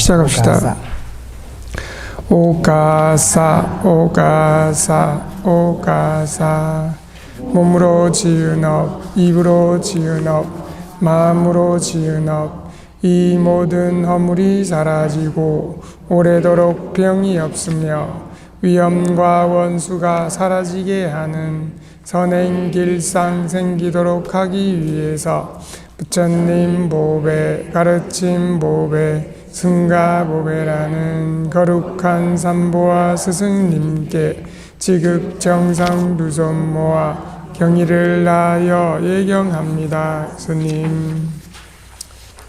시작합시다. 오가사 오가사 오가사. 몸으로 지은 업, 입으로 지은 업, 마음으로 지은 업, 이 모든 허물이 사라지고 오래도록 병이 없으며 위험과 원수가 사라지게 하는 선행 길상 생기도록 하기 위해서 부처님 보배, 가르침 보배, 승가 보배라는 거룩한 삼보와 스승님께 지극정성 두 손 모아 경의를 다하여 예경합니다. 스님.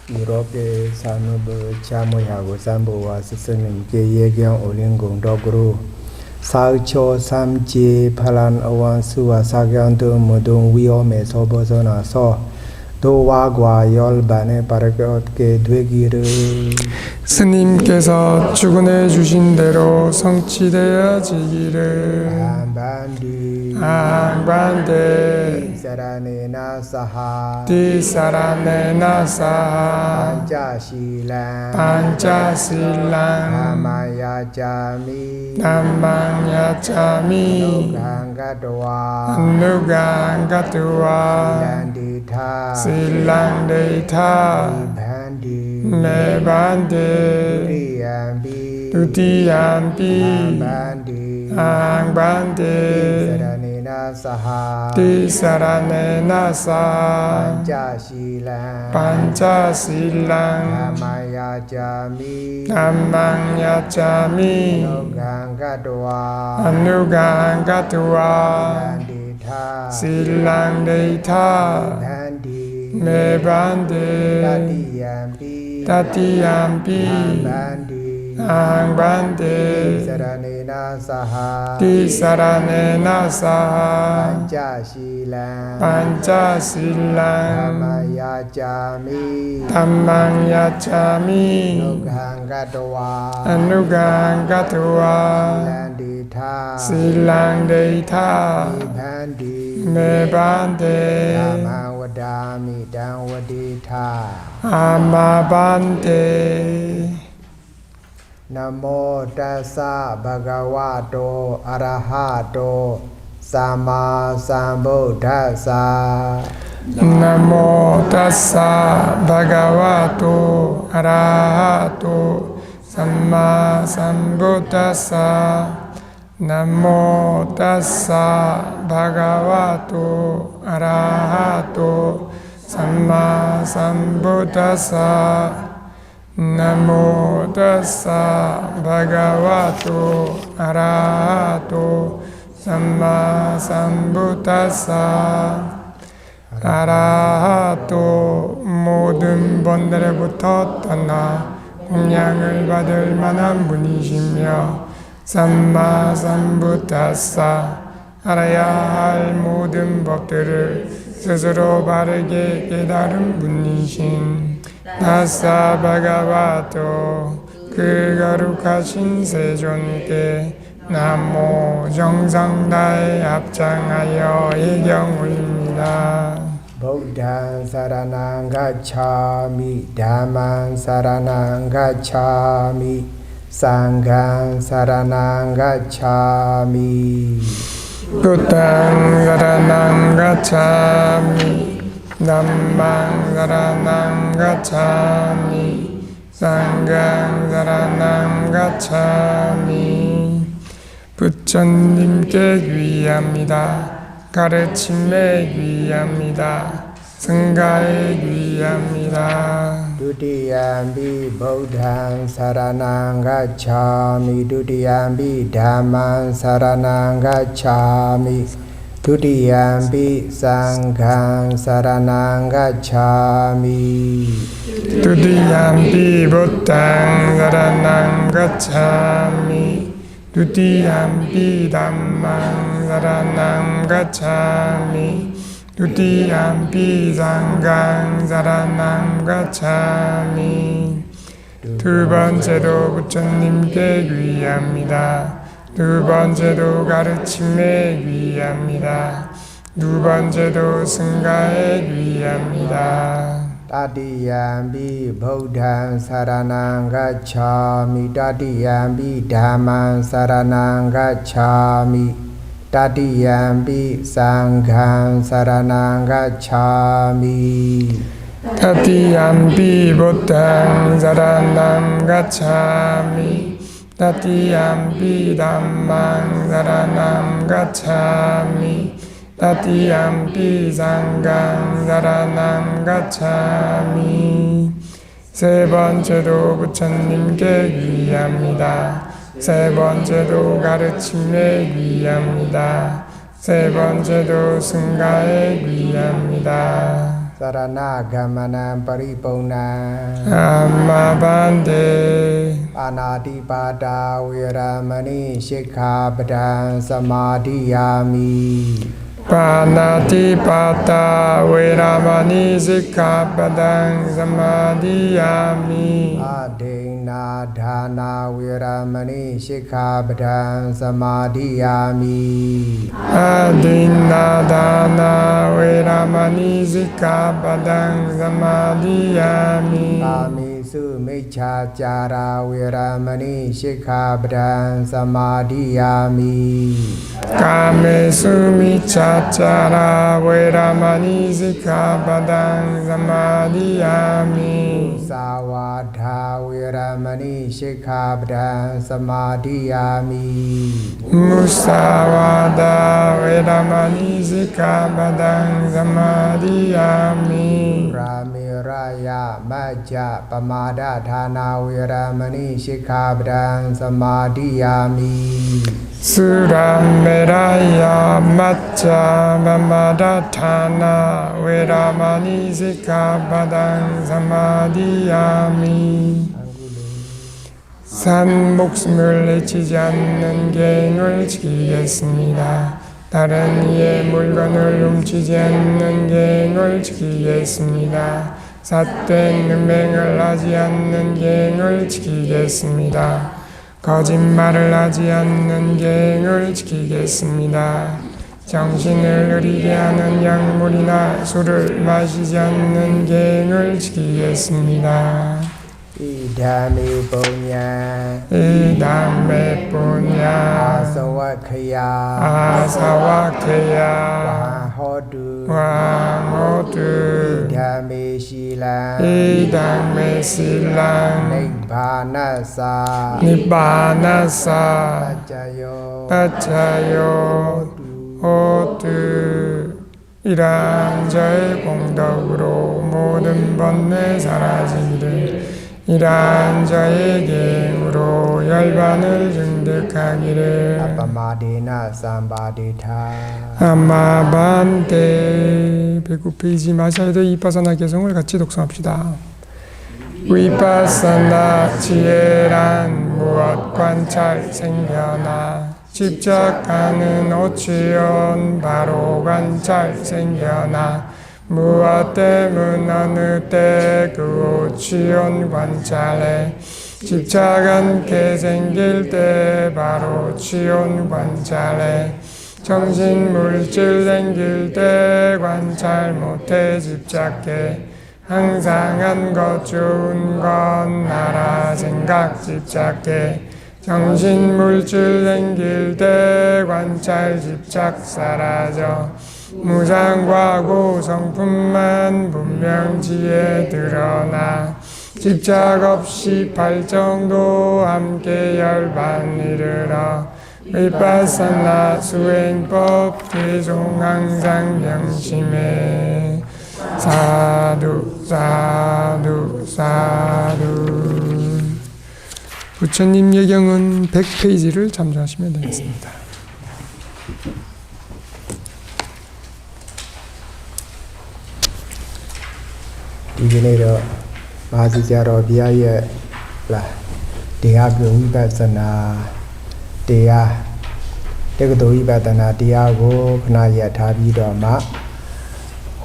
이롭게 산업을 참여하고 삼보와 스승님께 예경 올린 공덕으로 사의초 삼지 파란 어원수와 사경 등 모든 위험에서 벗어나서 도화과 열반에 바르게 얻게 되기를. 스님께서 주군해 주신 대로 성취되어지기를. 항반대 사라네나 사하 디사라네나 사하 반자실랑 나마야자미 누강가두와 실랑데이타 메반데 두티암비 항반데 디사라네나 사하 반자실랑 나마야자미 누강가두와 실랑데이타 메반데 따티암비 항반데 디사라네나 사하 반자실랑 담망야자미 누강가두와 실랑데이타 메반데 아마반데. 나모 타사 바가와토 아라하토 사마 삼부타사. 나모 타사 바가와토 아라하토 삼마 삼부타사. 나모 타사 바가와토 아라하토 삼마 삼부타사. 나모 타사 바가와토 아라하토 삼마 삼부타사. 아라하토 모든 번들에부터 떠나 공양을 받을 만한 분이시며 삼마 삼부타사 알아야 할 모든 법들을 스스로 바르게 깨달은 분이신 나사 바가와토 그 거룩하신 세존께 나모 정성 다해 합장하여 예경 올립니다. 부ddhaං 사라나ං 가ච්ඡා미 담마ං 사라나ං 가ච්ඡා미 상ඝං 사라나ං 가ච්ඡ아미. 부ddhaං 사라나ං 가ච්ඡामि 담마ං 사라나ං 가ච්ඡामि 상ඝං 사라나ං 가ච්ඡामि. 부처님께 귀의합니다. 가르침에 귀의합니다. 승가에 귀의합니다. 두티얌비 부ddhaං 사라나ං 가ච්ඡා미 두티얌비 담마ං 사라나ං 가ච්ඡා미 두티얌비 상ඝං 사라나ං 가ච්ඡා미. 두티얌비 부ddhaං 사라나ං 가ච්ඡामि 두티얌비 담마ං 사라나ං 가ච්ඡामि 두티얌비 상ඝං 사라나ං 가ච්ඡामि. 두 번째도 부처님께 귀의합니다. 두 번째도 가르침에 귀의합니다. 두 번째도 승가에 귀의합니다. Tatiyampi Buddhang Saranang Gacchami Tatiyampi Dhammang Saranang Gacchami Tatiyampi Sanghang Saranang Gacchami Tatiyampi Buddhang Saranam Gacchami Tatiyampi Dhammang Saranam Gacchami Tatiyampi Sanghang Saranam Gacchami 세 번째도 부처님께 귀의합니다. 세 번째도 가르침에 귀의합니다. 세 번째도 승가에 귀의합니다. Sarana Gamanam Paripona Ammabande Anadipada Viramani Shikkhapadang Samadhiyami Panatipata Veramani Sikkhapadang Samadhiyami Adena Dana Viramani Shikkhapadang Samadhiyami Adinadana Veramani Sikkhapadang Samadhiyami Kamisu Michachara Viramani Shikkhapadang Samadhiyami Kamesu Michachara Veramani Sikkhapadang Samadhiyami Sawadha Viramani Shikkhapadang Samadhiyami Musawada Veramani Sikkhapadang Samadhiyami Ramiraya Majja Pamada Dhana Viramani Shikkhapadang Samadhiyami Surameraya Macca Mamadatthana Veramani Sikkhapadang Samadhiyami 산 목숨을 해치지 않는 계행을 지키겠습니다. 다른 이의 물건을 훔치지 않는 계행을 지키겠습니다. 삿된 음행을 하지 않는 계행을 지키겠습니다. 거짓말을 하지 않는 계행을 지키겠습니다. 정신을 흐리게 하는 약물이나 술을 마시지 않는 계행을 지키겠습니다. Idami Punya 이담메 뿌냐 Asawakaya 아사와케야 Wahodu 왕호두 Idami Shila 이담메 신랑 Nibbana-sa 니바나사 Pacayo 빠차요 호두 이러한 저의 공덕으로 모든 번뇌 사라지기를 이러한 저의 계행으로 열반을 증득하기를 Apamadena Sambadita 아마반데 배고프지 마셔도 이파사나 개성을 같이 독성합시다. 위파사나 지혜란 무엇 관찰 생겨나 집착하는 오치온 바로 관찰 생겨나 무엇 때문 어느 때 그 오치온 관찰에 집착 않게 생길 때 바로 치온 관찰에 정신 물질 생길 때 관찰 못해 집착해 항상 한 것 좋은 건 나라 생각 집착해 정신 물질 생길 때 관찰 집착 사라져 무상과고 성품만 분명지에 드러나 집착 없이 발정도 함께 열반 이르러 위파사나 수행법 계속 항상 명심해 사두 사두 사두. 부처님 예경은 100페이지를 참조하시면 되겠습니다. 이번에도 마지자로 비하여 대학교 위바사나 대학 대학도 위바다나 대학고 그나야 다비도마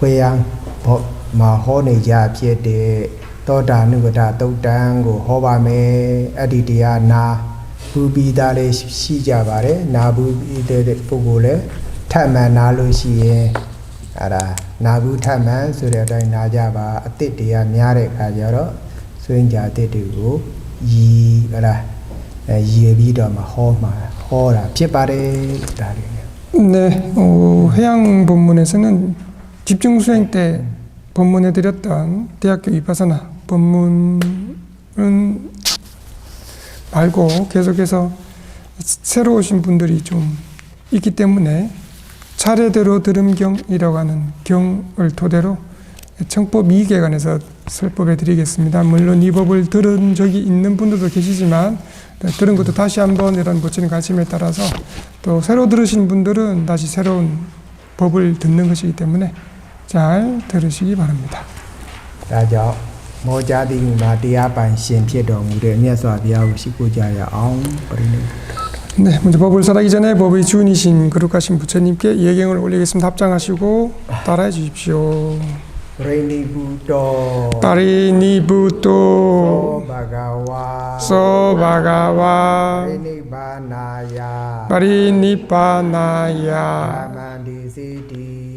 회양 마호네자 피에데 또다는거다 또단고 호바메 아디디아나 부비다레 시자바레 나부비데 보고레 타마나로시에 알아 나부 타만 소리를 나자봐 아띠띠야 냐래 가져러 수행자 아띠띠고 이 알아 예비도 막 허라 피바래 다리네. 네, 해양 본문에서는 집중 수행 때 법문해 드렸던 대학교 위파사나 법문은 말고 계속해서 새로 오신 분들이 좀 있기 때문에 차례대로 들음경이라고 하는 경을 토대로 청법 2개관에서 설법해 드리겠습니다. 물론 이 법을 들은 적이 있는 분들도 계시지만 들은 것도 다시 한번 이런 모치는 관심에 따라서 또 새로 들으신 분들은 다시 새로운 법을 듣는 것이기 때문에 잘 들으시기 바랍니다. 다죠. 모자디 마디아 반신 피도무를 미야수아비야고 시고자야 아웅 버리네. 네, 먼저 법을 설하기 전에 법의 주인이신 거룩하신 부처님께 예경을 올리겠습니다. 합장하시고 따라해 주십시오. 브레니부토 파리니부토 소바가와 파리니바나야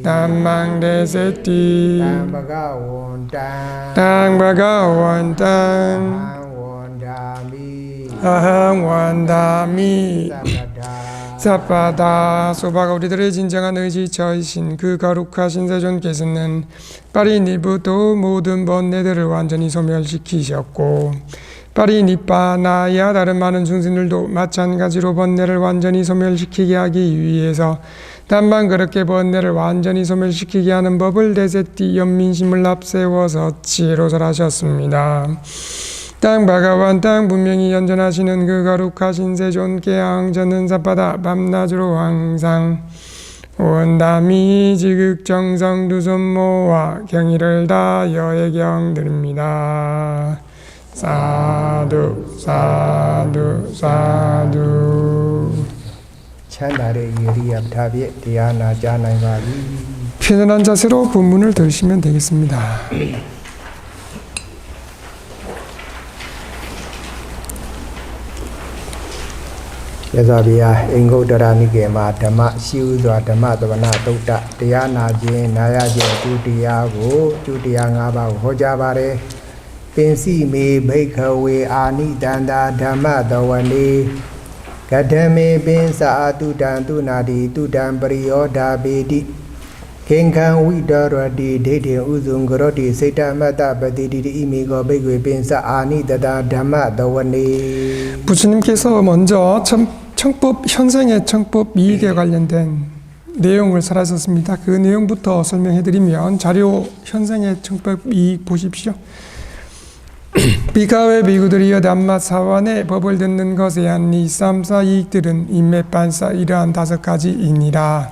담망데세티 땅바가원땅 아항원다미 사파다 소바가 우리들의 진정한 의지처이신 그 거룩하신 세존께서는 파리니부토 모든 번뇌들을 완전히 소멸시키셨고 파리니바나야 다른 많은 중생들도 마찬가지로 번뇌를 완전히 소멸시키게 하기 위해서 단만 그렇게 번뇌를 완전히 소멸시키게 하는 법을 대세띠 연민심을 앞세워서 지로설하셨습니다. 땅 바가완 땅 분명히 연전하시는 그 거룩하신 세존께 항전은 사파다 밤낮으로 항상 원담이 지극정성 두 손 모아 경의를 다여의 경드립니다. 사두 사두 사두. 찬다의 일이 앞탑에 디아나 자나이바리. 편안한 자세로 본문을 들으시면 되겠습니다. 여자비야 인고드라니게마 ධම්마 시우စွာ ධම්마သဝနာ သုတ်တ တရားနာခြင်းနာရခြင်းကျူတရားကိုကျူတရား၅ပါးကိုဟောကြားပါတယ်ပင်စီမေဘိက္ခဝေအာနိတန္တာဓမ္မသဝနေကတ္ထမေပင်စာတုတံသူနာတိတုတံပရိယောဓာပေတိခေင်ခံဝိတရတိဒိဋ္ဌိဥဇုံကရောတိစိတ်တမတ္တပတိတိဣမိကောဘိက္ခဝေပင်စာအာနိတတဓမ္မသဝနေ 부처님께서 먼저 청법 현생의 청법 이익에 관련된 내용을 설하셨습니다. 그 내용부터 설명해드리면 자료 현생의 청법 이익 보십시오. 비가외 비구들이여 담마 사완의 법을 듣는 것에 한 2, 3, 4 이익들은 인매반사 이러한 5가지이니라.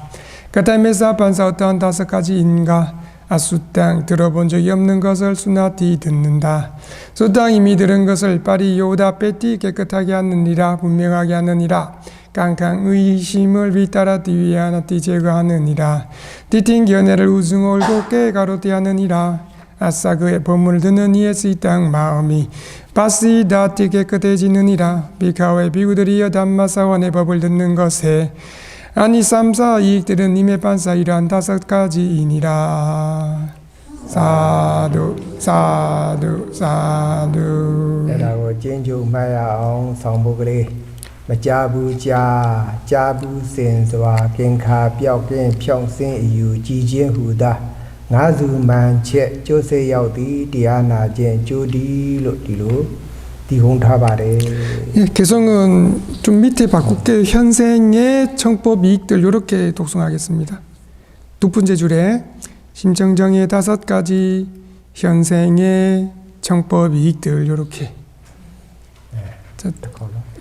그다음에서 반사 어떠한 5가지인가? 아수땅 들어본 적이 없는 것을 수나티 듣는다. 수땅 이미 들은 것을 빠리 요다 빼띠 깨끗하게 하느니라. 분명하게 하느니라. 깡깡 의심을 위따라 뒤에 하나띠 제거하느니라. 띠팅 견해를 우승올고 깨가로띠 하느니라. 아싸 그의 법문을 듣는 이의 시땅 마음이 바시다띠 깨끗해지느니라. 비카웨 비구들이여 담마사원의 법을 듣는 것에 아니 3, 4 이익들은 님의 반사 이러한 5가지이니라. 사두 사두 사두. အဲ့ဒါကိုကျင်းကျုံမှတ်ရအောင်ဆောင်ဖို့ကလေးမကြဘူးကြာဘူးစင်စွာကင်ခါပြောက်ကင်းဖြောင်းစင်းအယူကြည်ချင်းဟူသာငါးစုမှန်ချက်ကျိုးစေရောက်သည်တရားနာခြင်းကျိုးဒီလို့ဒီလိုဒီဟုံထားပါတယ် 예, 개성은 좀 밑에 바꿀게 현생의 청법 이익들 이렇게 독송하겠습니다. 두 번째 줄에 심정정의 5가지 현생의 청법 이익들 이렇게 자,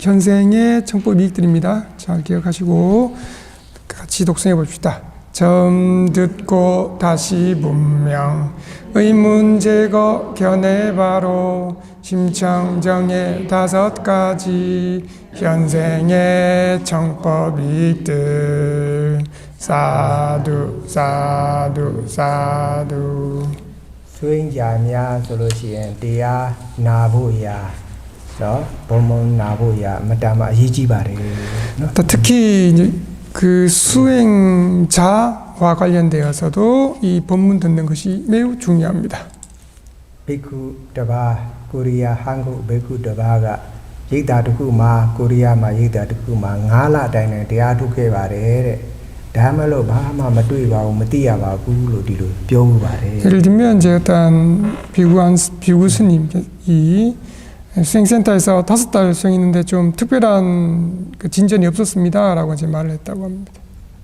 현생의 청법 이익들입니다. 잘 기억하시고 같이 독송해 봅시다. 처음 듣고 다시 분명 의문 제거 견해 바로 심청정의 5가지 현생의 청법 이익들 사두 사두 사두 ဆွေးကြများဆိုလို့ရှိရင်တရားနာဖို့ရာเนาะ ဘုံဘုံနာဖို့ရာအမတန်မှအရေးကြီးပါတယ်เนาะ 특히 이제 그 수행자 문화와 관련되어서도 이 법문 듣는 것이 매우 중요합니다. 비쿠 더바 코리아 한국 비쿠 더바가 예다 두쿠마 코리아마 예다 두쿠마 5라တိုင်းနဲ့တရားထုတ်ခဲ့ပါတယ်တဲ့ဒါမှမလို့ဘာမှမတွေ့ပါဘူးမသိရပါဘူးလို့ဒီလိုပြောမှုပါတယ် 예를 들면 이제 어떤 비구 스님이 수행센터에서 5달 수행했는데 좀 특별한 그 진전이 없었습니다라고 이제 말을 했다고 합니다.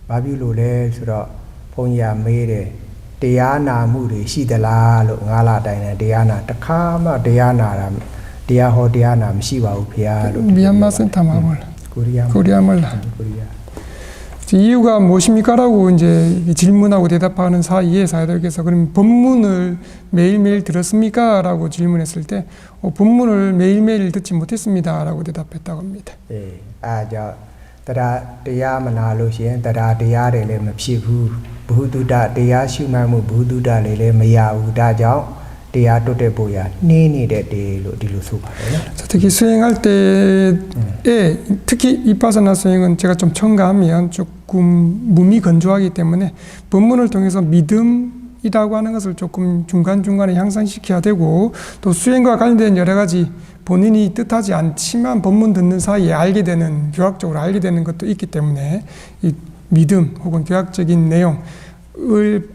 ဘာဖြစ်လို့လဲဆိုတော့ဘုန်းကြီးကမေးတယ်တရားနာမှုတွေရှိသလားလို့5လတိုင်းနဲ့တရားနာတစ်ခါမှတရားနာတာတရားဟောတရားနာမရှိပါဘူးဖေလို့ 미얀마 센터 마을 코리아 몰라. 이유가 무엇입니까라고 이제 질문하고 대답하는 사이에 사회들께서 그럼 법문을 매일매일 들었습니까라고 질문했을 때 법문을 매일매일 듣지 못했습니다라고 대답했다고 합니다. 예, 아저တရားမနာလို့ရှိရင်တရားတွေလည်းမဖြစ်ဘူးဘုဒ္ဓတရားရှုမှတ်မှုဘုဒ္ဓလည်းမရဘူးဒါကြောင့်တရားတွတ်တဲ့ဖို့ရနှင်းနေတဲ့တေလို့ဒီလိုဆိုပါတယ်နော် 특히 수행할 때에 특히 이파사나 수행은 제가 좀 첨가하면 조금 몸이 건조하기 때문에 법문을 통해서 믿음이라고 하는 것을 조금 중간중간에 향상시켜야 되고 또 수행과 관련된 여러 가지 본인이 뜻하지 않지만 법문 듣는 사이에 알게 되는 교학적으로 알게 되는 것도 있기 때문에 이 믿음 혹은 교학적인 내용을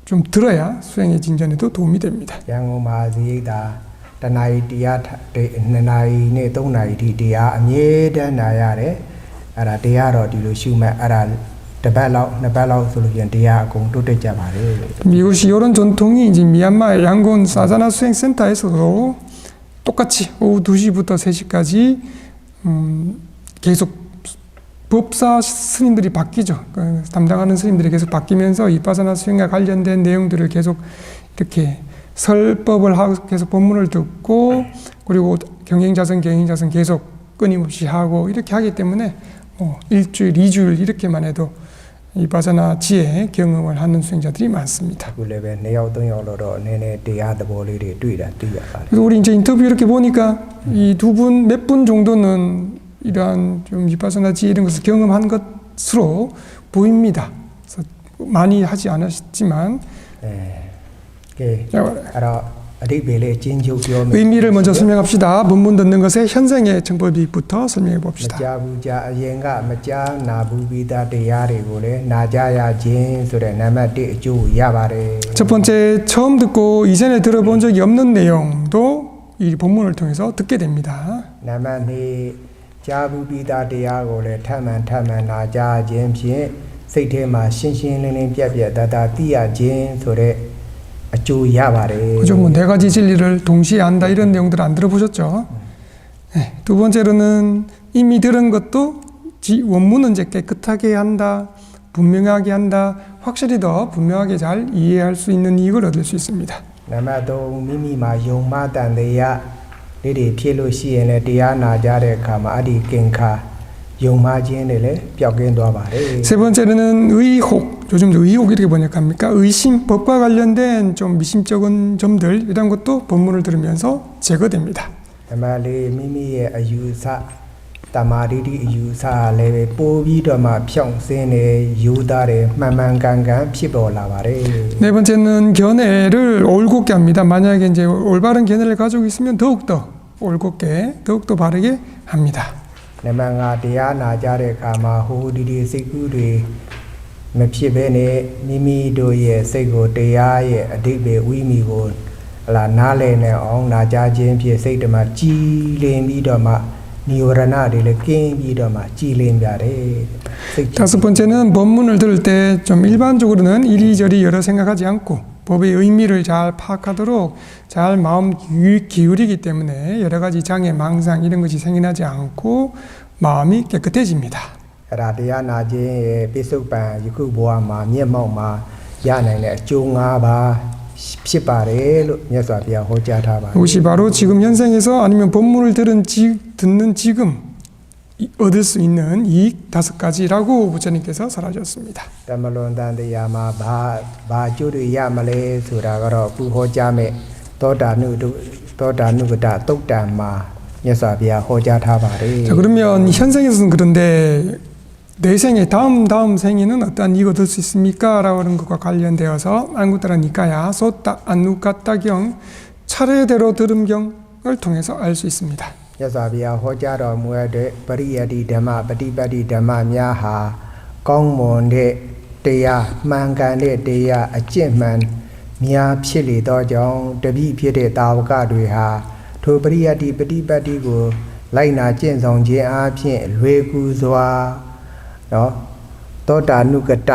좀 들어야 수행의 진전에도 도움이 됩니다. ရန်ကုန်မှာဇိတာတနာရီတရား2နာရီနဲ့3နာရီထိတရားအမြဲတမ်းနာရတယ်အဲ့ဒါတရားတော့ဒီလိုရှုမှတ်အဲ့ဒါတစ်ပတ်လောက်နှစ်ပတ်လောက်ဆိုလို့ရင်တရားအကုန်တိုးတက်ကြပါတယ် 미국이 이런 전통이 이제 미얀마의 양곤 사자나 수행센터에서도 똑같이 오후 2시부터 3시까지 계속 법사 스님들이 바뀌죠. 담당하는 스님들이 계속 바뀌면서 이파사나 수행과 관련된 내용들을 계속 이렇게 설법을 하고 계속 법문을 듣고 그리고 경행자선 계속 끊임없이 하고 이렇게 하기 때문에 일주일, 2주일 이렇게만 해도 이파사나 지혜 경험을 하는 수행자들이 많습니다. အခုလည်းပဲ2ယောက်3ယောက်တော့နည်းနည်းတရားသဘောလေးတွေတွေ့တာသိရပါတယ် 그래서 우리 이제 인터뷰 이렇게 보니까 이 두 분 몇 분 정도는 이러한 좀 이파사나 지혜 이런 것을 경험한 것으로 보입니다. 그래서 많이 하지 않았지만 ကဲအဲ့တော့အဓိပ္ပာယ်လေးအချင်းချုပ်ပြောမယ် 의미를 먼저 설명합시다. 본문 듣는 것의 현생의 정법이부터 설명해 မ 봅시다. ကြားဘူးကြားအရင်ကမကြားနာဘူးပြီးသားတရားတွေကိုလည်းနာကြရခြင်းဆိုတဲ့နံပါတ်1အကျိုးရပါတယ် 첫 번째, 처음 듣고 이전에 들어본 적이 없는 내용도 이 본문을 통해서 듣게 됩니다. နံပါတ်2ကြားဘူးပြီးသားတရားကိုလည်းထပ်မံနာကြခြင်းဖြင့်စိတ်ထဲမှာရှင်းရှင်းလင်းလင်းပြတ်တသားသိရခြင်းဆိုတဲ့အကျိုးရပါတယ် 그죠? 뭐 네 가지 진리를 동시에 안다 이런 내용들 안 들어보셨죠? 네, 두 번째로는 이미 들은 것도 원문은 이제 깨끗하게 한다, 분명하게 한다, 확실히 더 분명하게 잘 이해할 수 있는 이익을 얻을 수 있습니다. နံပါတ်3မိမိမှာယုံမှတန်တရားလေးတွေဖြစ်လို့ရှိရင်လည်းတရားနာကြတဲ့အခါမှာအဒီကင်ခါယုံမှခြင်းတွေလည်းပျောက်ကင်းသွားပါတယ် 세 번째로는 의혹, 요즘도 의혹 이렇게 번역합니까? 의심, 법과 관련된 좀 미심쩍은 점들 이런 것도 본문을 들으면서 제거됩니다. နံပါတ်4မိမိရဲ့အယူဆတမာတိအယူဆလည်းပဲပို့ပြီးတော့မှဖြောင့်စင်းနေယူသားတယ်မှန်ကန်ဖြစ်ပေါ်လာပါတယ် 네 번째는 견해를 올곧게 합니다. 만약에 이제 올바른 견해를 가지고 있으면 더욱더 올곧게, 더욱더 바르게 합니다. နံပါတ်5တရားနာကြတဲ့အခါမှာဟိုဒီစိတ်ကူးတွေမဖြစ်ဘဲနဲ့မိမိတို့ရဲ့စိတ်ကိုတရားရဲ့အဓိပ္ပာယ်ဝိမီကိုလာနားလည်နေအောင်နာကြခြင်းဖြင့်စိတ်ဓမ္မကြည်လင်ပြီးတော့မှနိဝရဏတွေလည်းကင်းပြီးတော့မှကြည်လင်ပြတယ်စိတ် 다섯 번째는 본문을 들을 때 좀 일반적으로는 이리저리 여러 생각하지 않고 법의 의미를 잘 파악하도록 잘 마음 기울이기 때문에 여러 가지 장애, 망상 이런 것이 생겨나지 않고 마음이 깨끗해집니다. အဲ့ဒါတရားနာခြင်းရဲ့ပိစုပန်ယခုဘဝမှာမျက်မှောက်မှာရနိုင်တဲ့အကျိုး၅ပါးဖြစ်ပါတယ်လို့မြတ်စွာဘုရားဟောကြားထားပါတယ် 이것이 바로 지금 현생에서 아니면 본문을 듣는 지금 얻을 수 있는 이익 5가지라고 부처님께서 설하셨습니다. တမလွန်တန်တရားမှာဘာကျိုးတွေရမလဲဆိုတာကတော့အခုဟောကြားမဲ့သောတာနုကတတုတ်တံမှာမြတ်စွာဘုရားဟောကြားထားပါတယ် 자, 그러면 현생에서는 그런데 내 생에 다음 생에는 어떠한 이익을 얻을 수 있습니까? 라고 하는 것과 관련되어서 안구따라 니까야 소따 안누까따경 차례대로 들음경을 통해서 알 수 있습니다. မြတ်စွာဘုရားဟောကြားတော်မူတဲ့ပရိယတ္တိဓမ္မပฏิပတ်တိဓမ္မများဟာကောင်းမွန်တဲ့တရားမှန်ကန်တဲ့တရားအကျင့်မှန်များဖြစ်လေသောကြောင့်တပည့်ဖြစ်တဲ့တာဝကတွေဟာထိုပရိယတ္တိပฏิပတ်တိကိုလိုက်နာကျင့်ဆောင်ခြင်းအားဖြင့်လွယ်ကူစွာနော်သောတာနုကတ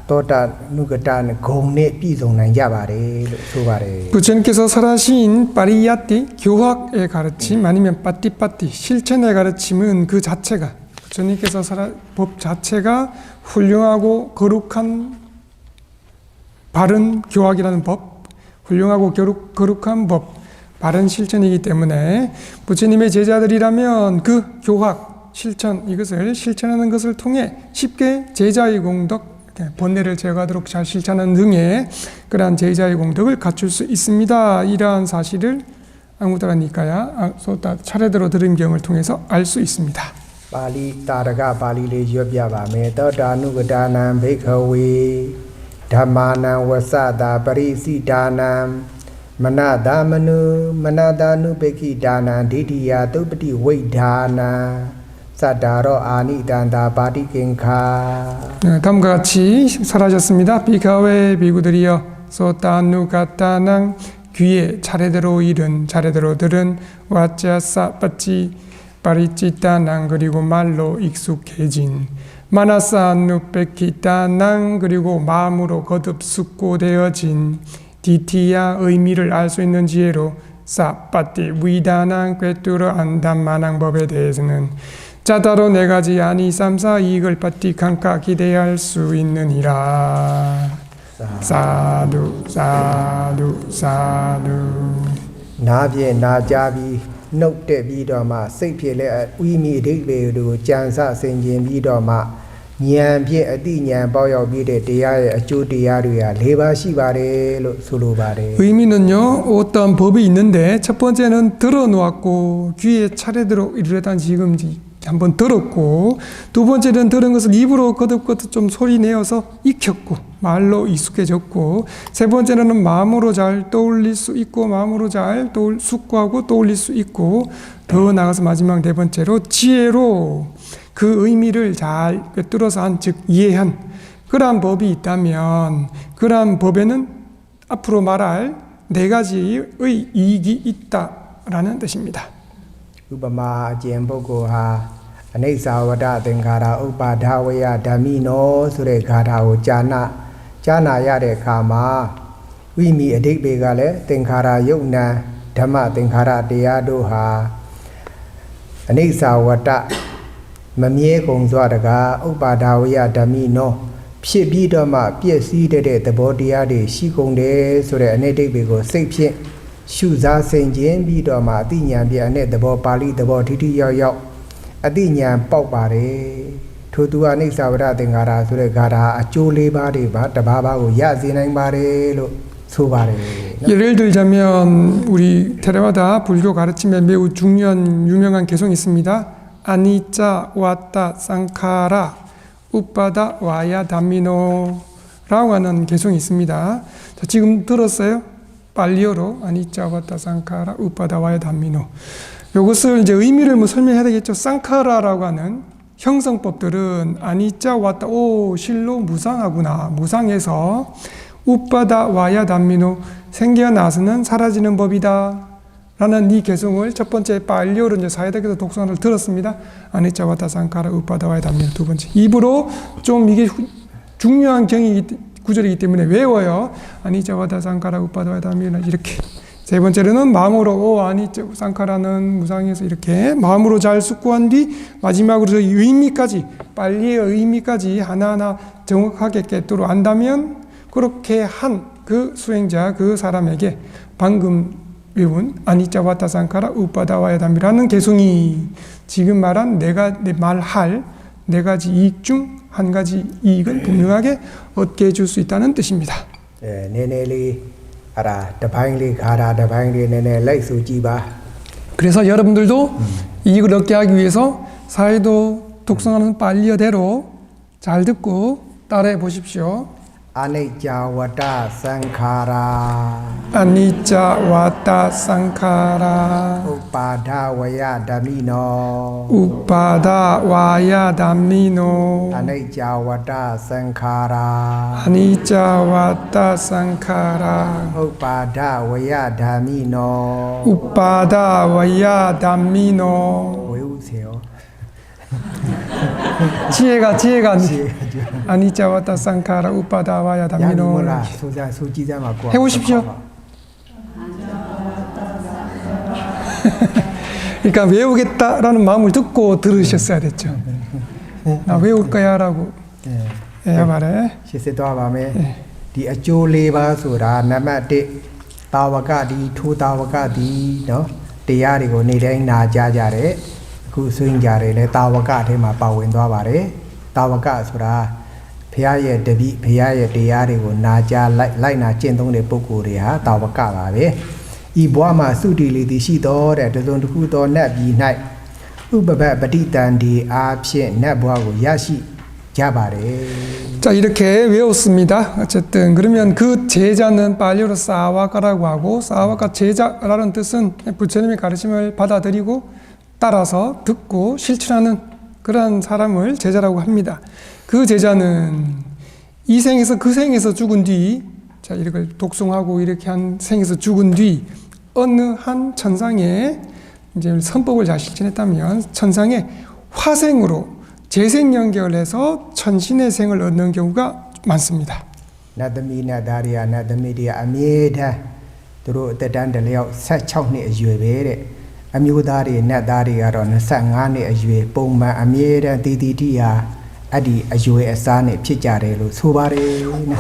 ဂုံနဲ့ပြည့်စုံနိုင်ကြပါတယ်လို့ဆိုပါတယ် 부처님께서 설하신 파리야티 교학의 가르침 아니면 빠띠빠띠 실천의 가르침은 그 자체가 부처님께서 법 자체가 훌륭하고 거룩한 바른 교학이라는 법, 훌륭하고 거룩한 법, 바른 실천이기 때문에 부처님의 제자들이라면 그 교학, 실천 이것을 실천하는 것을 통해 쉽게 제자의 공덕 번뇌를 제거하도록 잘 실천하는 등의 그러한 제자의 공덕을 갖출 수 있습니다. 이러한 사실을 안구따라 니까야 소따 차례대로 들은 경을 통해서 알 수 있습니다. ပါဠိတာရကပါဠိလေးရွတ်ပြပါမယ်သောတာနုကတာနံဘိက္ခဝေဓမ္မာနံဝဆတာပရိစိတာနံမနတာမနုမနတာနုပိက္ခိတာနံဒိဋ္ဌိယသုပ္ပတိဝိဓာနံစတ္တာရောအာနိတန္တာပါတိကိင်္ခာ 다음과 같이 설하셨습니다. 비가웨 비구들이여 소따누가따낭 귀에 차례대로 일은 차례대로 들은 와짜싸 빠찌 빠리찌따낭 그리고 말로 익숙해진 마나싸 누백기따낭 그리고 마음으로 거듭 숙고되어진 디티야 의미를 알 수 있는 지혜로 싸빠띠 위다낭 꿰뚫어 안단 만왕법에 대해서는 짜다로 네 가지 아니 삼사 이익을 받디 강가 기대할 수 있느니라. 사두 사두 사두. နာဖြင့်နာကြပြီးနှုတ်တက်ပြီးတော့မှစိတ်ဖြစ်လဲဥိမိအဓိပ္ပာယ်တို့ကြံစဆင်ခြင်ပြီးတော့မှဉာဏ်ဖြင့်အတိဉာဏ်ပေါက်ရောက်ပြီးတဲ့တရားရဲ့အကျိုးတရားတွေက၄ပါးရှိပါတယ်လို့ဆိုလိုပါတယ် 의미는요 어떤 법이 있는데 첫 번째는 들어놓았고 귀에 차례대로 이르려다 지금 한번 들었고 두 번째는 들은 것을 입으로 거듭거듭 좀 소리 내어서 익혔고 말로 익숙해졌고 세 번째는 마음으로 잘 떠올릴 수 있고 마음으로 잘 숙고하고 떠올릴 수 있고 더 나아가서 마지막 네 번째로 지혜로 그 의미를 잘 꿰뚫어서 한 즉 이해한 그러한 법이 있다면 그러한 법에는 앞으로 말할 네 가지의 이익이 있다라는 뜻입니다. ဥပမာအကျင့်ပုဂ္ဂိုလ်ဟာအနိစ္စဝတ္တသင်္ခါရဥပါဒဝယဓမ္မိနောဆိုတဲ့ဂါထာကိုကြားနာရတဲ့အခါမှာဝိမိအဓိပ္ပာယ်ကလည်းသင်္ခါရယုတ်နံဓမ္မသင်္ခါရတရားတို့ဟာအနိစ္စဝတ္တမမြဲကုန်စွာတကားဥပါဒဝယဓမ္မိနောဖြစ်ပြီးတော့မှပြည့်စည်တဲ့သဘောတရားတွေရှိကုန်တယ်ဆိုတဲ့အနိဋ္ဌိပ္ပာယ်ကိုစိတ်ဖြင့်ရှုစားဆင်ခြင်ပြီးတော့မှအတိညာပြအနဲ့သဘောပါဠိသဘောထိထိရောက်ရောက်အတိညာပေါက်ပါတယ်ထိုသူအနိစ္စဝရသင်္ခါရဆိုတဲ့ဂါထာအကျိုး၄ပါးတွေပါတပါးပါးကိုရစေနိုင်ပါတယ်လို့ဆိုပါတယ် 예를 들자면 우리 테라와다 불교 가르침에 매우 중요한 유명한 개성이 있습니다. 아니짜 왔다 쌍카라 우빠다 와야 담미노라고 하는 개성이 있습니다. 자, 지금 들었어요? 빨리어로 아니짜 왔다 쌍카라 우빠다 와야 담미노. 이것을 이제 의미를 뭐 설명해야 되겠죠. 쌍카라라고 하는 형성법들은 아니짜 왔다 오 실로 무상하구나 무상해서 우빠다 와야 담미노 생겨나서는 사라지는 법이다 라는 이 개성을 첫 번째 빨리어로 이제 사회대학에서 독서를 들었습니다. 아니짜 왔다 쌍카라 우빠다 와야 담미노 두 번째 입으로 좀 이게 중요한 구절이기 때문에 외워요. 아니짜 왔다 쌍카라 우빠다 와야 담미노 이렇게 세 번째로는 마음으로 아니짜 쌍카라는 무상해서 이렇게 마음으로 잘 숙고한 뒤 마지막으로 이 의미까지 빨리의 의미까지 하나하나 정확하게 꿰뚫어 안다면 그렇게 한 그 수행자 그 사람에게 방금 외운 아니짜 왔다 쌍카라 우빠다 와야 담이라는 개성이 지금 말한 말할 네 가지 이익 중 한 가지 이익을 분명하게 얻게 해줄 수 있다는 뜻입니다. 네네리 알아 더바잉리 가라 더바잉리 네네 라이스 지바 그래서 여러분들도 이익을 얻게 하기 위해서 사회도 독성하는 빨리어대로 잘 듣고 따라해 보십시오. 아니자 와다 상카라 아니짜 와타 상카라 우파다 와야 다미노 우파다 와야 담미노 아니자 와다 상카라 아니짜 와타 상카라 우파다 와야 다미노 우파다 와야 담미노 외우세요. 지혜가 아니짜 와타 상카라 우파다 와야 야 담미노 몰라 소자 소지자 맞고 해보십시오. 그러니까 외우겠다라는 마음을 듣고 들으셨어야 됐죠. 나 외울 거야라고 해야 말해. 80သွားပါမယ်ဒီအကျိုး၄ပါးဆိုတာနံပါတ်1တာဝကဒီထိုတာဝကဒီเนาะတရားတွေကိုနေ့တိုင်းနာကြားကြတယ်အခုဆွေးကြတယ်လဲတာဝကထဲမှာပါဝင်သွားပါတယ်တာဝကဆိုတာဘုရားရဲ့တပည့်ဘုရားရဲ့တရားတွေကိုနာကြားလိုက်နာကျင့်သုံးတဲ့ပုဂ္ဂိုလ်တွေဟာတာဝကပါပဲဤဘဝမှာသုတိလေးသည်ရှိတော်တဲ့တစုံတစ်ခုသောနတ်ပြည်၌ဥပပပဋိတန်ဒီအားဖြင့်နတ်ဘဝကိုရရှိကြပါတယ် 자, 이렇게 외웠습니다. 어쨌든 그러면 그 제자는 빨리로 사와가라고 하고 사와가 제자라는 뜻은 부처님의 가르침을 받아들이고 따라서 듣고 실천하는 그런 사람을 제자라고 합니다. 그 제자는 이 생에서 그 생에서 죽은 뒤, 자, 이걸 독송하고 이렇게 한 생에서 죽은 뒤 어느 한 천상에 이제 선법을 잘 실천했다면 천상에 화생으로 재생 연결해서 천신의 생을 얻는 경우가 많습니다. နတ်သမီးနတ်သားတွေကနတ်သမီးတွေအမြဲတမ်းသူတို့အသက်တန်းတစ်လျောက်16နှစ်အရွယ်ပဲတဲ့အမျိုးသားတွေနတ်သားတွေကတော့25နှစ်အရွယ်ပုံမှန်အမြဲတမ်းတည်တည်တိဟာအဲ့ဒီအရွယ်အစားနဲ့ဖြစ်ကြတယ်လို့ဆိုပါတယ်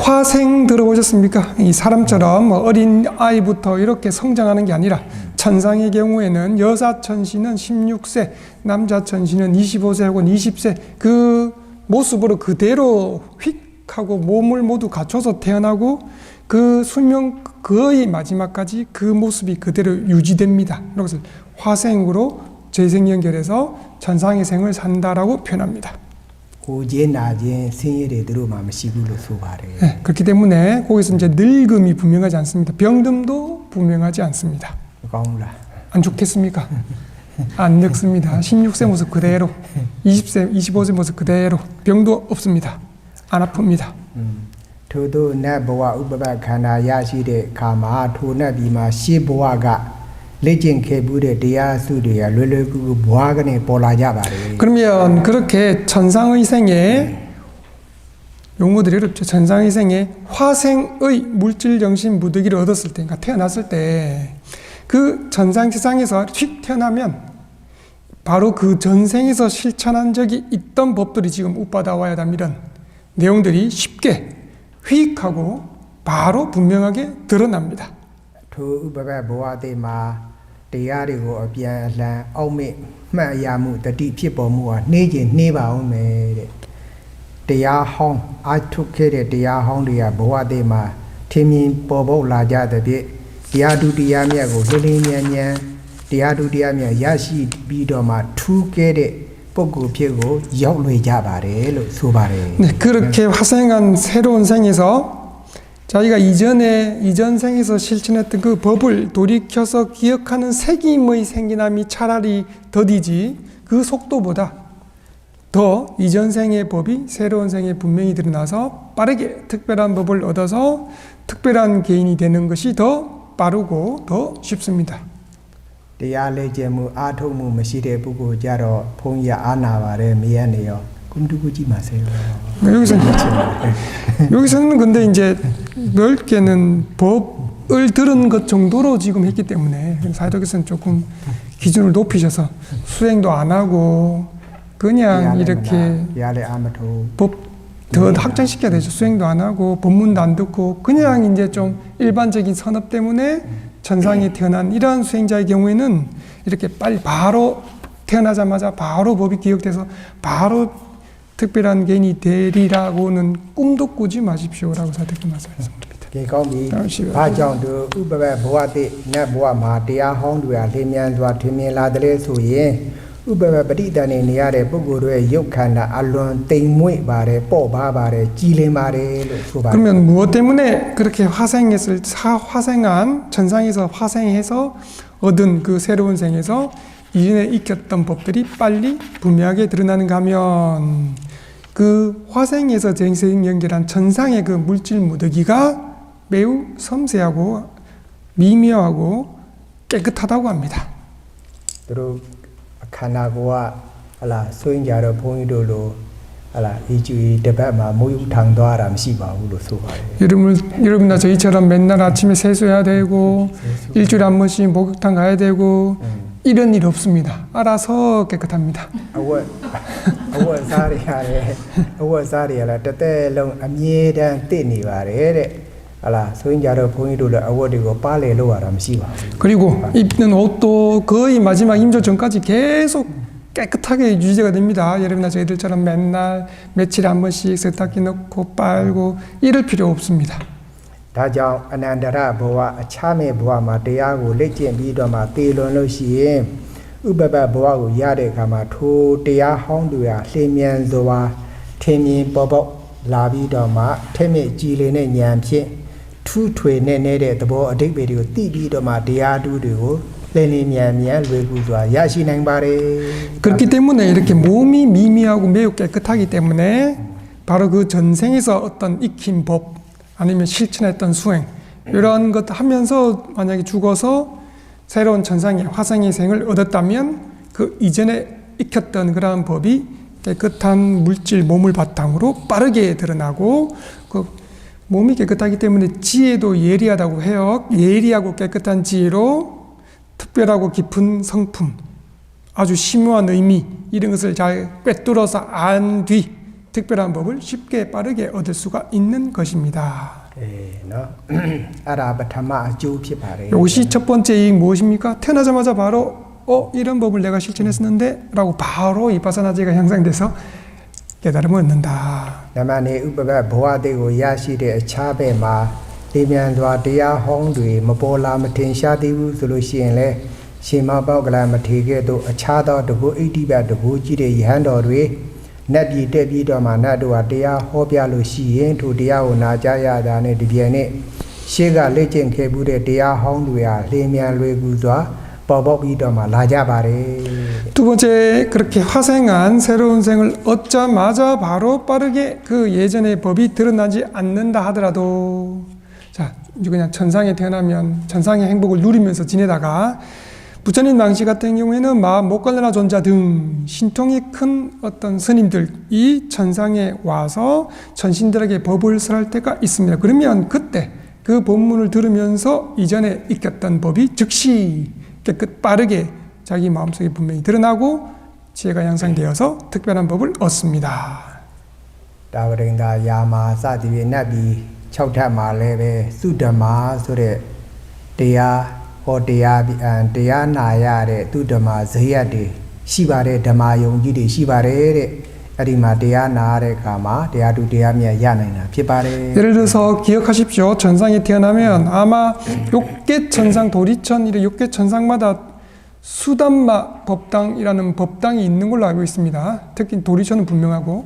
화생 들어보셨습니까? 이 사람처럼 어린 아이부터 이렇게 성장하는 게 아니라 천상의 경우에는 여자 천신은 16세, 남자 천신은 25세 혹은 20세 그 모습으로 그대로 휙 하고 몸을 모두 갖춰서 태어나고 그 수명 거의 마지막까지 그 모습이 그대로 유지됩니다. 이것을 화생으로 재생 연결해서 천상의 생을 산다라고 표현합니다. ကိုချင်းနာချင်းဆင်းရဲတွေသူတို့မှမရှိဘူးလို့ဆိုပါတယ် 네, 그렇기 때문에 거기서 이제 늙음이 분명하지 않습니다. 병듦도 분명하지 않습니다. မကောင်းဘူးလား 안 좋겠습니까? 안 늙습니다. 16세 모습 그대로, 20세, 25세 모습 그대로 병도 없습니다. 안 아픕니다. ထို့သောနတ်ဘဝဥပပခန္ဓာရရှိတဲ့အခါမှာထိုနတ်ဒီမှာရှေးဘဝကလေ့ကျင့်ခဲ့မှုတဲ့တရားစုတွေကလွယ်လွယ်ကူကူဘဝကနေပေါ်လာကြပါတယ် 그러면 그렇게 천상의 생에 용어들이 어렵죠. 천상의 생에 화생의 물질 정신 무더기를 얻었을 때, 그러니까 태어났을 때 그 전상 세상에서 휙 태어나면 바로 그 전생에서 실천한 적이 있던 법들이 지금 우빠다와야담 이런 내용들이 쉽게 휙 하고 바로 분명하게 드러납니다. ထိုဥပပဘဝတည်းမှာတရားတွေကိုအပြန်အလှန်အောက်မေ့မှတ်ရမှုတတိဖြစ်ပေါ်မှုဟာနှေးခြင်းနှေးပါအောင်မယ်တဲ့တရားဟောင်းအထုတ်ခဲ့တဲ့တရားဟောင်းတွေကဘဝတည်းမှာထင်မြင်ပေါ်ပေါက်လာကြတဲ့ဖြင့်တရားဒုတရားမြတ်ကိုလင်းလင်းမြန်မြန်တရားဒုတရားမြတ်ရရှိပြီးတော့မှထူးကဲတဲ့ပုဂ္ဂိုလ်ဖြစ်ကိုရောက်လွေကြပါတယ်လို့ဆိုပါတယ် 네, 그렇게 화생한 새로운 생에서 자기가 이전 생에서 실천했던 그 법을 돌이켜서 기억하는 새김의 생기남이 차라리 더디지 그 속도보다 더 이전 생의 법이 새로운 생에 분명히 드러나서 빠르게 특별한 법을 얻어서 특별한 개인이 되는 것이 더 빠르고 더 쉽습니다. တရားလေ့ကျင့်မှုအားထုတ်မှုမရှိတဲ့ပုဂ္ဂိုလ်ကြတော့ဘုန်းကြီးအားနာပါတယ်မရနေရောကုမ်တူကူကြည့်ပါစေရော 여기서는 근데 이제 넓게는 법을 들은 것 정도로 지금 했기 때문에 사회적에서는 조금 기준을 높이셔서 수행도 안 하고 그냥 이렇게 တရားလည်းအားမထုတ် 법 더 확장시켜야 되죠. 수행도 안 하고 법문도 안 듣고 그냥 이제 좀 일반적인 선업 때문에 천상에 태어난 이러한 수행자의 경우에는 이렇게 빨리 바로 태어나자마자 바로 법이 기억돼서 바로 특별한 개인이 되리라고는 꿈도 꾸지 마십시오라고 사대께 말씀드립니다. ကဲကောင်းပြီဘာကြောင့်သူဥပပဘဝတည်းနတ်ဘဝမှာတရားဟောင်းတွေကလင်းမြန်စွာထင်မြင်လာတယ်ဆိုရင် ဥပပပဋိသန္ဓေနေရတဲ့ပုဂ္ဂိုလ်ရဲ့ရုပ်ခန္ဓာအလွန်တိမ်မွေ့ပါတယ်ပေါ့ပါပါတယ်ကြည်လင်ပါတယ်လို့ဆိုပါတယ် 그러면 무엇 때문에 그렇게 화생한 천상에서 화생해서 얻은 그 새로운 생에서 이전에 익혔던 법들이 빨리 분명하게 드러나는가 하면 그 화생에서 생연결한 천상의 그 물질 무더기가 매우 섬세하고 미묘하고 깨끗하다고 합니다. သူတို့ခန္ဓာကိုယ်ကဟလာဆွေးကြတော့ဘုန်းကြီးတို့လိုဟလာအကျူတပတ်မှာမိုးယူထောင်သွားတာမရှိပါဘူးလို့ဆိုပါတယ် 여러분나 저희처럼 맨날 아침에 세수해야 되고 일주일에 한 번씩 목욕탕 가야 되고 이런 일 없습니다. 알아서 깨끗합니다. အဝတ်စားတွေရတယ်အဝတ်စားတွေလည်းတစ်သက်လုံးအမြဲတမ်းတည်နေပါတယ်တဲ့ဟလာဆွေးကြတော့ဘုန်းကြီးတို့လည်းအဝတ်တွေကိုပါလေလို့ရတာမရှိပါဘူး 그리고 입는 옷도 거의 마지막 임조 전까지 계속 깨끗하게 유지가 됩니다. 여러분나 저희들처럼 맨날 며칠에 한 번씩 세탁기 넣고 빨고 이럴 필요 없습니다. ဒါကြောင့်အနန္တရဘဝအခြားမဲ့ဘဝမှာတရားကိုလက်ကျင့်ပြီးတော့မှတည်လွန်လို့ရှိရင်ဥပပဘဝကိုရတဲ့အခါမှာထိုတရားဟောင်းတွေကလင်းမြန်စွာထင်မြင်ပေါ်ပေါက်လာပြီးတော့မှထက်မြက်ကြည်လင်တဲ့ဉာဏ်ဖြင့်ထူးထွေနေတဲ့သဘောအဓိပ္ပာယ်တွေကိုသိပြီးတော့မှတရားဓုတွေကိုလင်းလင်းမြန်မြန်လွယ်ကူစွာရရှိနိုင်ပါတယ် 그렇기 때문에 이렇게 몸이 미미하고 매우 깨끗하기 때문에 바로 그 전생에서 어떤 익힌 법 아니면 실천했던 수행 이런 것 하면서 만약에 죽어서 새로운 천상의 화상의 생을 얻었다면 그 이전에 익혔던 그러한 법이 깨끗한 물질 몸을 바탕으로 빠르게 드러나고 그 몸이 깨끗하기 때문에 지혜도 예리하다고 해요. 예리하고 깨끗한 지혜로 특별하고 깊은 성품, 아주 심오한 의미 이런 것을 잘 꿰뚫어서 안 뒤 특별한 법을 쉽게 빠르게 얻을 수가 있는 것입니다. နော်အဲ့ဒါပထမအကျိုးဖြစ်ပါတယ် 이것이 첫 번째 이익 무엇입니까? 태어나자마자 바로 이런 법을 내가 실천했었는데 라고 바로 이파사나제가 향상돼서 깨달음을 얻는다. နံပါတ်2ဥပပဘဝတွေကိုရရှိတဲ့အခြားဘက်မှာလေမြန်စွာတရားဟောင်းတွေမပေါ်လာမထင်ရှားသေးဘူးဆိုလို့ရှိရင်လေရှင်မပေါကလမထေခဲ့တို့အခြားသောတကူဣတိပတကူကြည့်တဲ့ယဟန်တော်တွေနတ်ပြည်တက်ပြီးတော့မှနတ်တို့ဟာတရားဟောပြလို့ရှိရင်ထိုတရားကိုနာကြားရတာနဲ့ဒီပြန်နဲ့ရှေ့ကလက်ကျင့်ခဲ့မှုတဲ့တရားဟောင်းတွေဟာလေမြန်လွယ်ကူစွာပေါ်ပေါက်ပြီးတော့မှလာကြပါတယ် 두 번째 그렇게 화생한 새로운 생을 얻자마자 바로 빠르게 그 예전의 법이 드러나지 않는다 하더라도 자 이제 그냥 천상에 태어나면 천상의 행복을 누리면서 지내다가 부처님 당시 같은 경우에는 목갈라나 존자 등 신통이 큰 어떤 스님들이 천상에 와서 천신들에게 법을 설할 때가 있습니다. 그러면 그때 그 법문을 들으면서 이전에 익혔던 법이 즉시 깨끗 빠르게 자기 마음속에 분명히 드러나고 지혜가 양상되어서 특별한 법을 얻습니다. တာဝရိန္ဒာယာမာစသည်ဖြင့်နတ်ပြည်6ထပ်မှာလည်းပဲသုဓမ္မာဆိုတဲ့တရားဟောတရားနာရတဲ့သုဓမ္မာဇေယတ်တွေရှိပါတယ်ဓမ္မယုံကြီးတွေရှိပါတယ်တဲ့အဲ့ဒီမှာတရားနာရတဲ့အခါမှာတရားတူတရားမြတ်ရနိုင်တာဖြစ်ပါတယ် 예를 들어서 기억하십시오. 천상에 태어나면 아마 6개 천상 도리천 이런 6개 천상마다 수담마 법당이라는 법당이 있는 걸로 알고 있습니다. 특히 도리천은 분명하고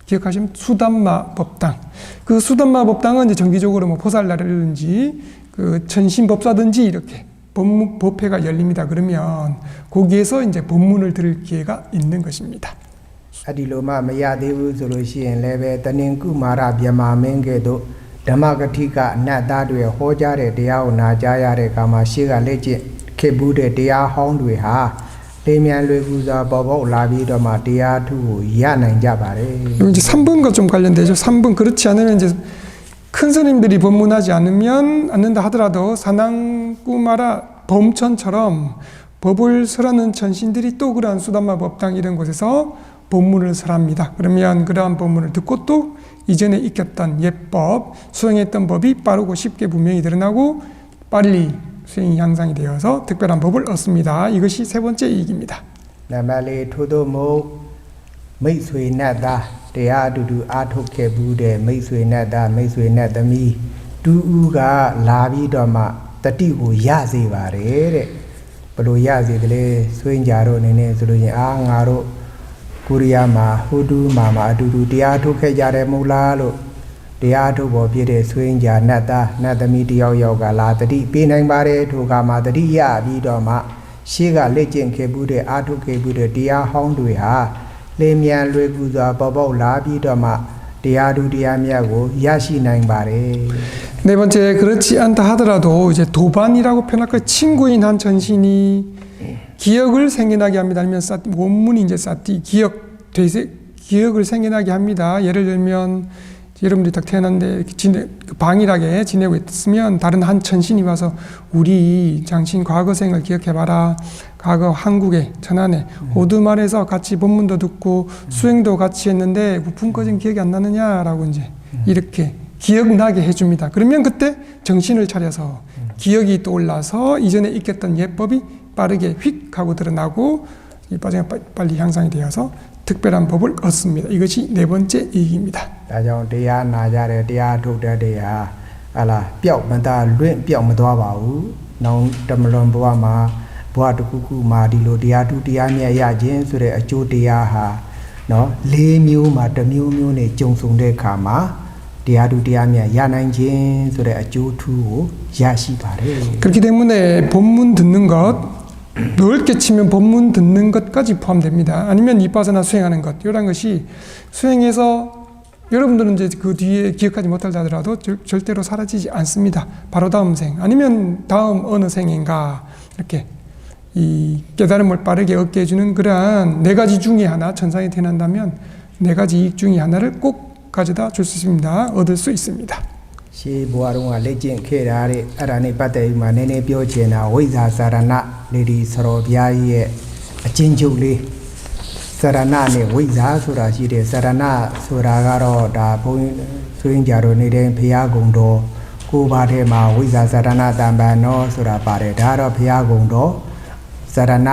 기억하시면 수담마 법당. 그 수담마 법당은 이제 정기적으로 뭐 포살날이라든지 그 천신법사든지 이렇게 법회가 열립니다. 그러면 거기에서 이제 법문을 들을 기회가 있는 것입니다. အဲ့ဒီလိုမှမရသေးဘူးဆိုလို့ရှိရင်လည်းပဲတဏင်ကုမာရဗျမာမင်းကဲ့သို့ဓမ္မဂတိကအနတ်သားတွေဟောကြားတဲ့တရားကိုနာကြားရတဲ့အခါမှာရှေ့ကလက်ကျင့်ခဲ့ဘူးတဲ့တရားဟောင်းတွေဟာလေမြန်လွယ်ကူစွာပေါ်ပေါက်လာပြီးတော့မှတရားထုကိုရနိုင်ကြပါတယ် 이거 이제 3번과 좀 관련되죠. 3번 그렇지 않으면 이제 큰 스님들이 법문하지 않는다 하더라도 사낭꾸마라 범천처럼 법을 설하는 천신들이 또 그러한 수담마 법당 이런 곳에서 법문을 설합니다. 그러면 그러한 법문을 듣고 또 이전에 익혔던 예법, 수행했던 법이 빠르고 쉽게 분명히 드러나고 빨리 수행이 향상이 되어서 특별한 법을 얻습니다. 이것이 세 번째 이익입니다. နံပါတ်4ထို့သောမို့မိတ်ဆွေနဲ့သားတရားအတူတူအားထုတ်ခဲ့ဘူးတဲ့မိတ်ဆွေနဲ့သားမိတ်ဆွေနဲ့သမီးတူဦးကလာပြီးတော့မှတတိကိုရစေပါတယ်တဲ့ ဘလို့ရစီကလေးဆွေးကြတော့နေနေဆိုလို့ရင်ငါတို့ကိုရီးယားမှာဟိုတူမှာအတူတူတရားထုတ်ခဲ့ကြတယ်မဟုတ်လားလို့တရားထုတ်ပေါ်ပြည့်တဲ့ဆွေးကြနတ်သားနတ်သမီးတယောက်ယောက်ကလာတတိပေးနိုင်ပါတယ်ထိုကမှာတတိရပြီးတော့မှရှေ့ကလက်ကျင့်ခဲ့မှုတဲ့အာထုတ်ခဲ့မှုတဲ့တရားဟောင်းတွေဟာလင်းမြန်လွယ်ကူစွာပေါ်ပေါက်လာပြီးတော့မှတရားသူတရားမြတ်ကိုရရှိနိုင်ပါတယ် 네 번째, 그렇지 않다 하더라도 이제 도반이라고 표현할 거 친구인 한 전신이 기억을 생겨나게 합니다. 아니면 원문이 이제 사티 기억을 생겨나게 합니다. 예를 들면 여러분들이 딱 태어났는데 방일하게 지내고 있으면 다른 한 천신이 와서 우리 장신 과거생을 기억해봐라. 과거 한국에 천안에 오두말에서 같이 법문도 듣고 수행도 같이 했는데 부품까지는 기억이 안 나느냐라고 이제 이렇게 기억나게 해줍니다. 그러면 그때 정신을 차려서 기억이 떠올라서 이전에 익혔던 예법이 빠르게 휙 하고 드러나고 이 빠지가 빨리 향상이 되어서 특별한 법을 얻습니다. 이것이 네 번째 이익입니다. ဒါကြောင့်တရားနာကြတဲ့တရားထုတ်တဲ့တရားဟာလာပျောက်မသားလွင့်ပျောက်မသွားပါဘူး။နောင်တမလွန်ဘဝမှာဘဝတစ်ခုခုမှာဒီလိုတရားထုတရားမြတ်ရခြင်းဆိုတဲ့အကျိုးတရားဟာနော်၄မျိုးမှာတစ်မျိုးမျိုးနဲ့ကြုံဆုံတဲ့အခါမှာတရားထုတရားမြတ်ရနိုင်ခြင်းဆိုတဲ့အကျိုးထူးကိုရရှိပါတယ် 그렇기 때문에 법문 듣는 것 넓게 치면 법문 듣는 것까지 포함됩니다. 아니면 이빠서나 수행하는 것 이런 것이 수행해서 여러분들은 이제 그 뒤에 기억하지 못하더라도 절대로 사라지지 않습니다. 바로 다음 생 아니면 다음 어느 생인가 이렇게 이 깨달음을 빠르게 얻게 해주는 그러한 네 가지 중에 하나 천상에 태어난다면 네 가지 이익 중에 하나를 꼭 가져다 줄 수 있습니다. 얻을 수 있습니다. ရှေးဘဝတုန်းကလက်ကျင့်ခဲ့တာတဲ့အဲ့ဒါနဲ့ပတ်သက်ပြီးမှနည်းနည်းပြောချင်တာဝိဇ္ဇာစာရဏလေဒီစရောဘုရားကြီးရဲ့အချင်းချုပ်လေးစာရဏနဲ့ဝိဇ္ဇာဆိုတာရှိတယ်စာရဏဆိုတာကတော့ဒါဘုန်းကြီးဆွေးကြတော့နေတဲ့ဘုရားကုံတော်ကိုပါထဲမှာဝိဇ္ဇာစာရဏတံပံနောဆိုတာပါတယ်ဒါကတော့ဘုရားကုံတော်စာရဏ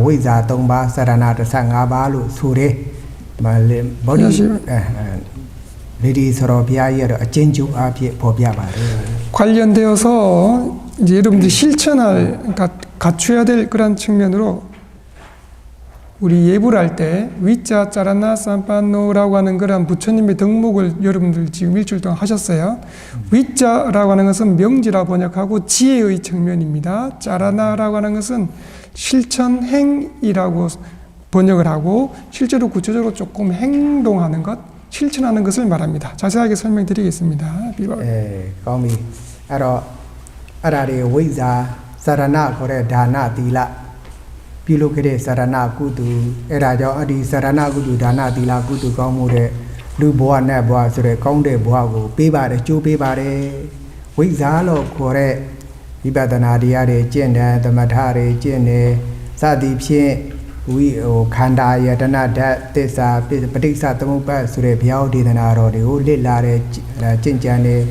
ဝိဇ္ဇာ3ပါးစာရဏ15ပါးလို့ဆိုတယ်ဒီမှာဗောဓိ레디 서로 비아이어로 어쩐주 앞에 보비아바를 관련되어서 이제 여러분들이 실천할 갖춰야 될 그런 측면으로 우리 예불 할 때 위자 짜라나 삼파노라고 하는 그런 부처님의 덕목을 여러분들 지금 일주일 동안 하셨어요. 위자라고 하는 것은 명지라 번역하고 지혜의 측면입니다. 짜라나라고 하는 것은 실천행이라고 번역을 하고 실제로 구체적으로 조금 행동하는 것 실천하는 것을 말합니다. 자세하게 설명드리겠습니다. 거미 아라리 위자 사라나 거래 다나 딜라 빌로케레 사라나 구두 에라죠 어디 사라나 구두 다나 딜라 구두 거무레 루보아네 보아 소레 거운데 보아고 빼바래 쪼 빼바래 위자로 거래 위바다나 디아레 찐네 더마타레 찐네 사디피에ဝိခန္ဓာယတနာဓာတ်သစ္စာပဋိစ္စသမုပ္ပါဆိုတဲ့ဘုရားဒေသနာတော်တွေကိုလစ်လာတဲ့ကျင့်ကြံတဲ့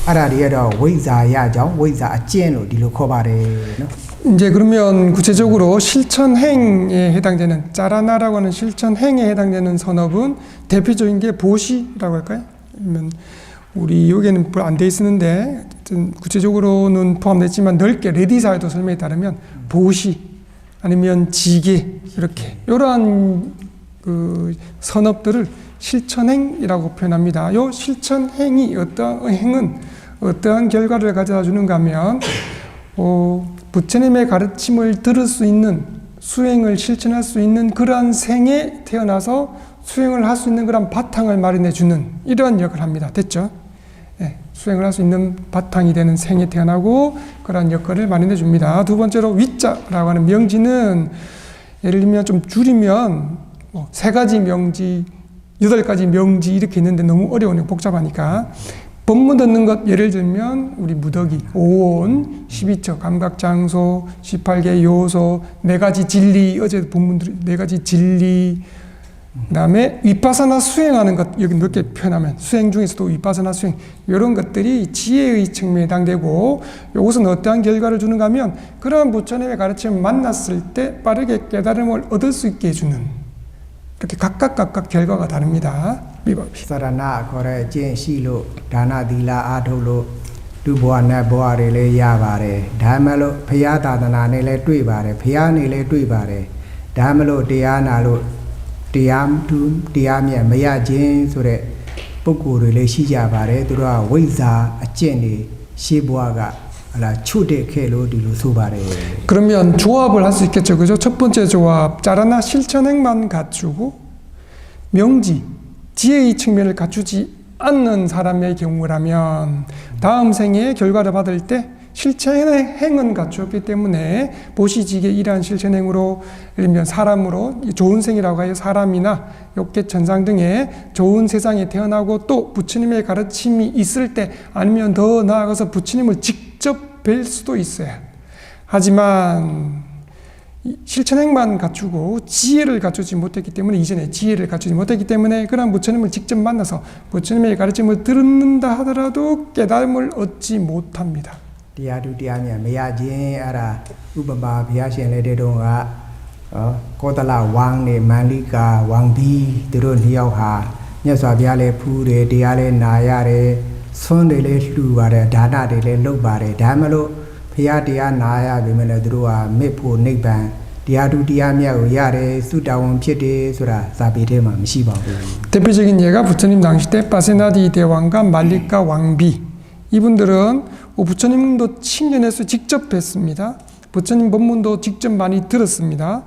အဲ့ဒါတွေကတော့ဝိဇ္ဇာရကြောင့်ဝိဇ္ဇာအကျင့်လို့ဒီလိုခေါ်ပါတယ်နော် 이제 그러면 구체적으로 실천행에 해당되는 짜라나라고 하는 실천행에 해당되는 선업은 대표적인 게 보시라고 할까요? 아니면 우리 여기에는 안 돼 있었는데 구체적으로는 포함됐지만 넓게 레디사에도 설명에 따르면 보시 아니면 지게 이렇게 이러한 그 선업들을 실천행이라고 표현합니다. 이 실천행이 어떠한 행은 어떠한 결과를 가져다 주는가 하면 부처님의 가르침을 들을 수 있는 수행을 실천할 수 있는 그러한 생에 태어나서 수행을 할 수 있는 그런 바탕을 마련해 주는 이러한 역할을 합니다. 됐죠? 네, 수행을 할 수 있는 바탕이 되는 생에 태어나고 그러한 역할을 마련해 줍니다. 두 번째로 위자라고 하는 명지는 예를 들면 좀 줄이면 세 가지 명지, 8가지 명지 이렇게 있는데 너무 어려우니까 복잡하니까 법문 듣는 것 예를 들면 우리 무더기, 오온, 12처, 감각장소, 18개 요소, 4가지 진리, 어제 본문들 4가지 진리 그 다음에 위파사나 수행하는 것 여기 넓게 표현하면 수행 중에서도 위파사나 수행 이런 것들이 지혜의 측면에 해당되고 이것은 어떠한 결과를 주는가 하면 그러한 부처님의 가르침을 만났을 때 빠르게 깨달음을 얻을 수 있게 해주는 이렇게 각각 결과가 다릅니다. 미법이 사라나 거래 찐시로 다나 딜라 아돌로 또 လူဘဝနဲ့ဘဝတွေလည်းရပါတယ်ဒါမှမဟုတ်ဖရာသာသနာနဲ့လည်းတွေ့ပါတယ်ဖရာနဲ့လည်းတွေ့ပါတယ်ဒါမှမဟုတ်တရားနာလို့တရားသူတရားမြတ်မရခြင်းဆိုတဲ့ပုဂ္ဂိုလ်တွေလည်းရှိကြပါတယ်သူတို့ကဝိဇ္ဇာအကျင့်တွေရှေးဘဝက그러면 조합을 할 수 있겠죠. 그죠? 첫 번째 조합, 자라나 실천행만 갖추고 명지, 지혜의 측면을 갖추지 않는 사람의 경우라면 다음 생에 결과를 받을 때 실천행은 갖추었기 때문에 보시지게 이러한 실천행으로 예를 들면 사람으로 좋은 생이라고 하여 사람이나 욕계 천상 등의 좋은 세상에 태어나고 또 부처님의 가르침이 있을 때 아니면 더 나아가서 부처님을 직접 뵐 수도 있어요. 하지만 실천행만 갖추고 지혜를 갖추지 못했기 때문에 이전에 지혜를 갖추지 못했기 때문에 그런 부처님을 직접 만나서 부처님의 가르침을 듣는다 하더라도 깨달음을 얻지 못합니다. တရားသူတရားမြတ်မရခြင်းအဲ့ဒါဥပမာဘုရားရှင်လက်ထက်တုန်းကကောသလဝမ်နဲ့မန္လိကာဝမ်ဘီသူတို့နှစ်ယောက်ဟာမြတ်စွာဘုရားလည်းဖူးတယ်တရားလည်းနာရတယ်ဆွမ်းတွေလည်းလှူပါတယ်ဒါနတွေလည်းလုပ်ပါတယ်ဒါမှမဟုတ်ဘုရားတရားနာရပြီမဲ့လည်းသူတို့ဟာမေဖို့နိဗ္ဗာန်တရားသူတရားမြတ်ကိုရတယ်သုတဝံဖြစ်တယ်ဆိုတာဇာပေထဲမှာမရှိပါဘူး 대표적인 예가 부처님 당시 때 파세나디 대왕과 말리카 왕비 이분들은 부처님도 친견해서 직접 뵀습니다. 부처님 법문도 직접 많이 들었습니다.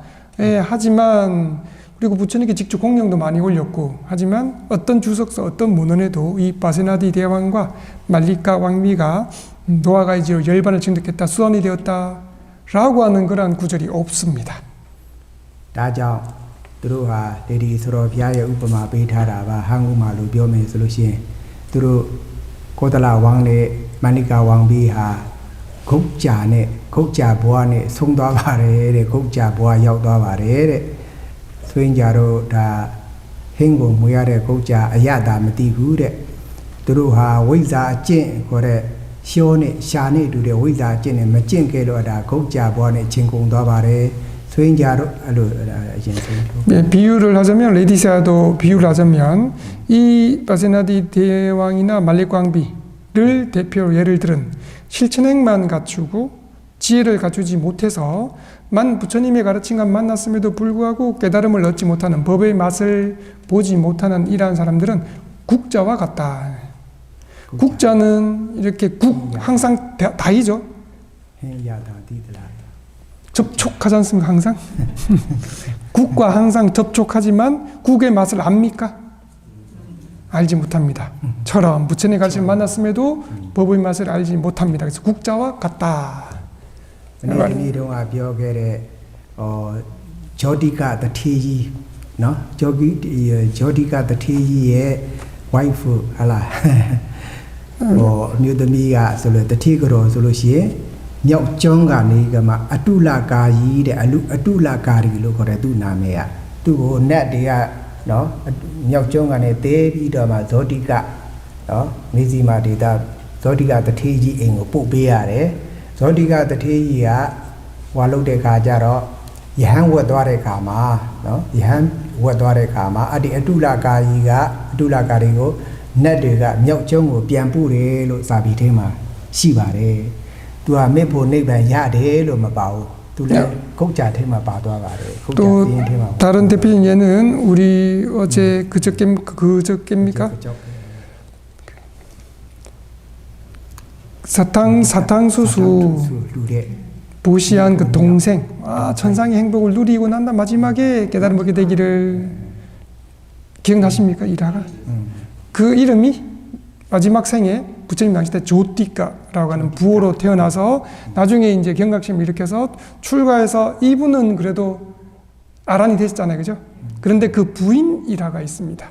하지만 그리고 부처님께 직접 공경도 많이 올렸고 하지만 어떤 주석서 어떤 문헌에도 이 바세나디 대왕과 말리카 왕비가 노아가이지로 열반을 증득했다 수원이 되었다 라고 하는 그런 구절이 없습니다. ဒါကြောင့်သူတို့ဟာဒီဆိုတော့ဘုရားရဲ့ဥပမာပေးထားတာပါဟန်ကူမာလို့ပြောမယ်ဆိုလို့ရှိရင်သူတို့ကောသလဝမ်နဲ့မန္လိကာဝမ်ဘီဟာဂုတ်ကြာနဲ့ဂုတ်ကြာဘွားနဲ့ဆုံးသွားပါတယ်တဲ့ဂုတ်ကြာဘွားရောက်သွားပါတယ်တဲ့ဆွေးကြတော့ဒါဟင်းကိုမွေရတဲ့ဂုတ်ကြာအရသာမသိဘူးတဲ့သူတို့ဟာဝိဇ္ဇာအကျင့်ခေါ်တဲ့ရှောနဲ့ရှာနဲ့တူတဲ့ဝိဇ္ဇာအကျင့်နဲ့မကျင့်ခဲ့တော့ဒါဂုတ်ကြာဘွားနဲ့ချင်းကုန်သွားပါတယ်비유를 하자면 레디사도 비유를 하자면 이 바세나디 대왕이나 말렉광비를 대표로 예를 들은 실천행만 갖추고 지혜를 갖추지 못해서 부처님의 가르침과 만났음에도 불구하고 깨달음을 얻지 못하는 법의 맛을 보지 못하는 이러한 사람들은 국자와 같다. 국자는 이렇게 항상 다이죠. 접촉하지 않습니까 항상? 국과 항상 접촉하지만 국의 맛을 압니까? 알지 못합니다. 처럼 부처님의 가르침을 만났음에도 법의 맛을 알지 못합니다. 그래서 국자와 같다. 조디가 더티지, 조디가 더티지의 와이프 알아. 뉴드미가 솔로 더티그로 솔로시에 မြောက်ကျောင်းကနေကမှအတုလကာကြီးတဲ့အတုလကာရီလို့ခေါ်တဲ့သူ့နာမည်ကသူ့ကိုနတ်တွေကနော်မြောက်ကျောင်းကနေတဲပြီးတော့မှဇောတိကနော်နေစီမာဒေတာဇောတိကတထေးကြီးအိမ်ကိုပို့ပေးရတယ်ဇောတိကတထေးကြီးကဟွာလုပ်တဲ့ခါကျတော့ယဟန်ဝတ်သွားတဲ့ခါမှာနော်ယဟန်ဝတ်သွားတဲ့ခါမှာအတုလကာကြီးကအတုလကာရီကိုနတ်တွေကမြောက်ကျောင်းကိုပြန်ပို့တယ်လို့စာပေထဲမှာရှိပါတယ် 또 다른 대표적인 예는 우리 어제 그저께입니까? 사탕수수 보시한 그 동생 천상의 행복을 누리고 난 다음 마지막에 깨달음 얻게 되기를 기억나십니까? 일화가 그 이름이 마지막 생에 부처님 당시 때 조띠가라고 하는 부호로 태어나서 나중에 이제 경각심을 일으켜서 출가해서 이분은 그래도 아란이 되셨잖아요, 그죠? 그런데 그 부인 일화가 있습니다.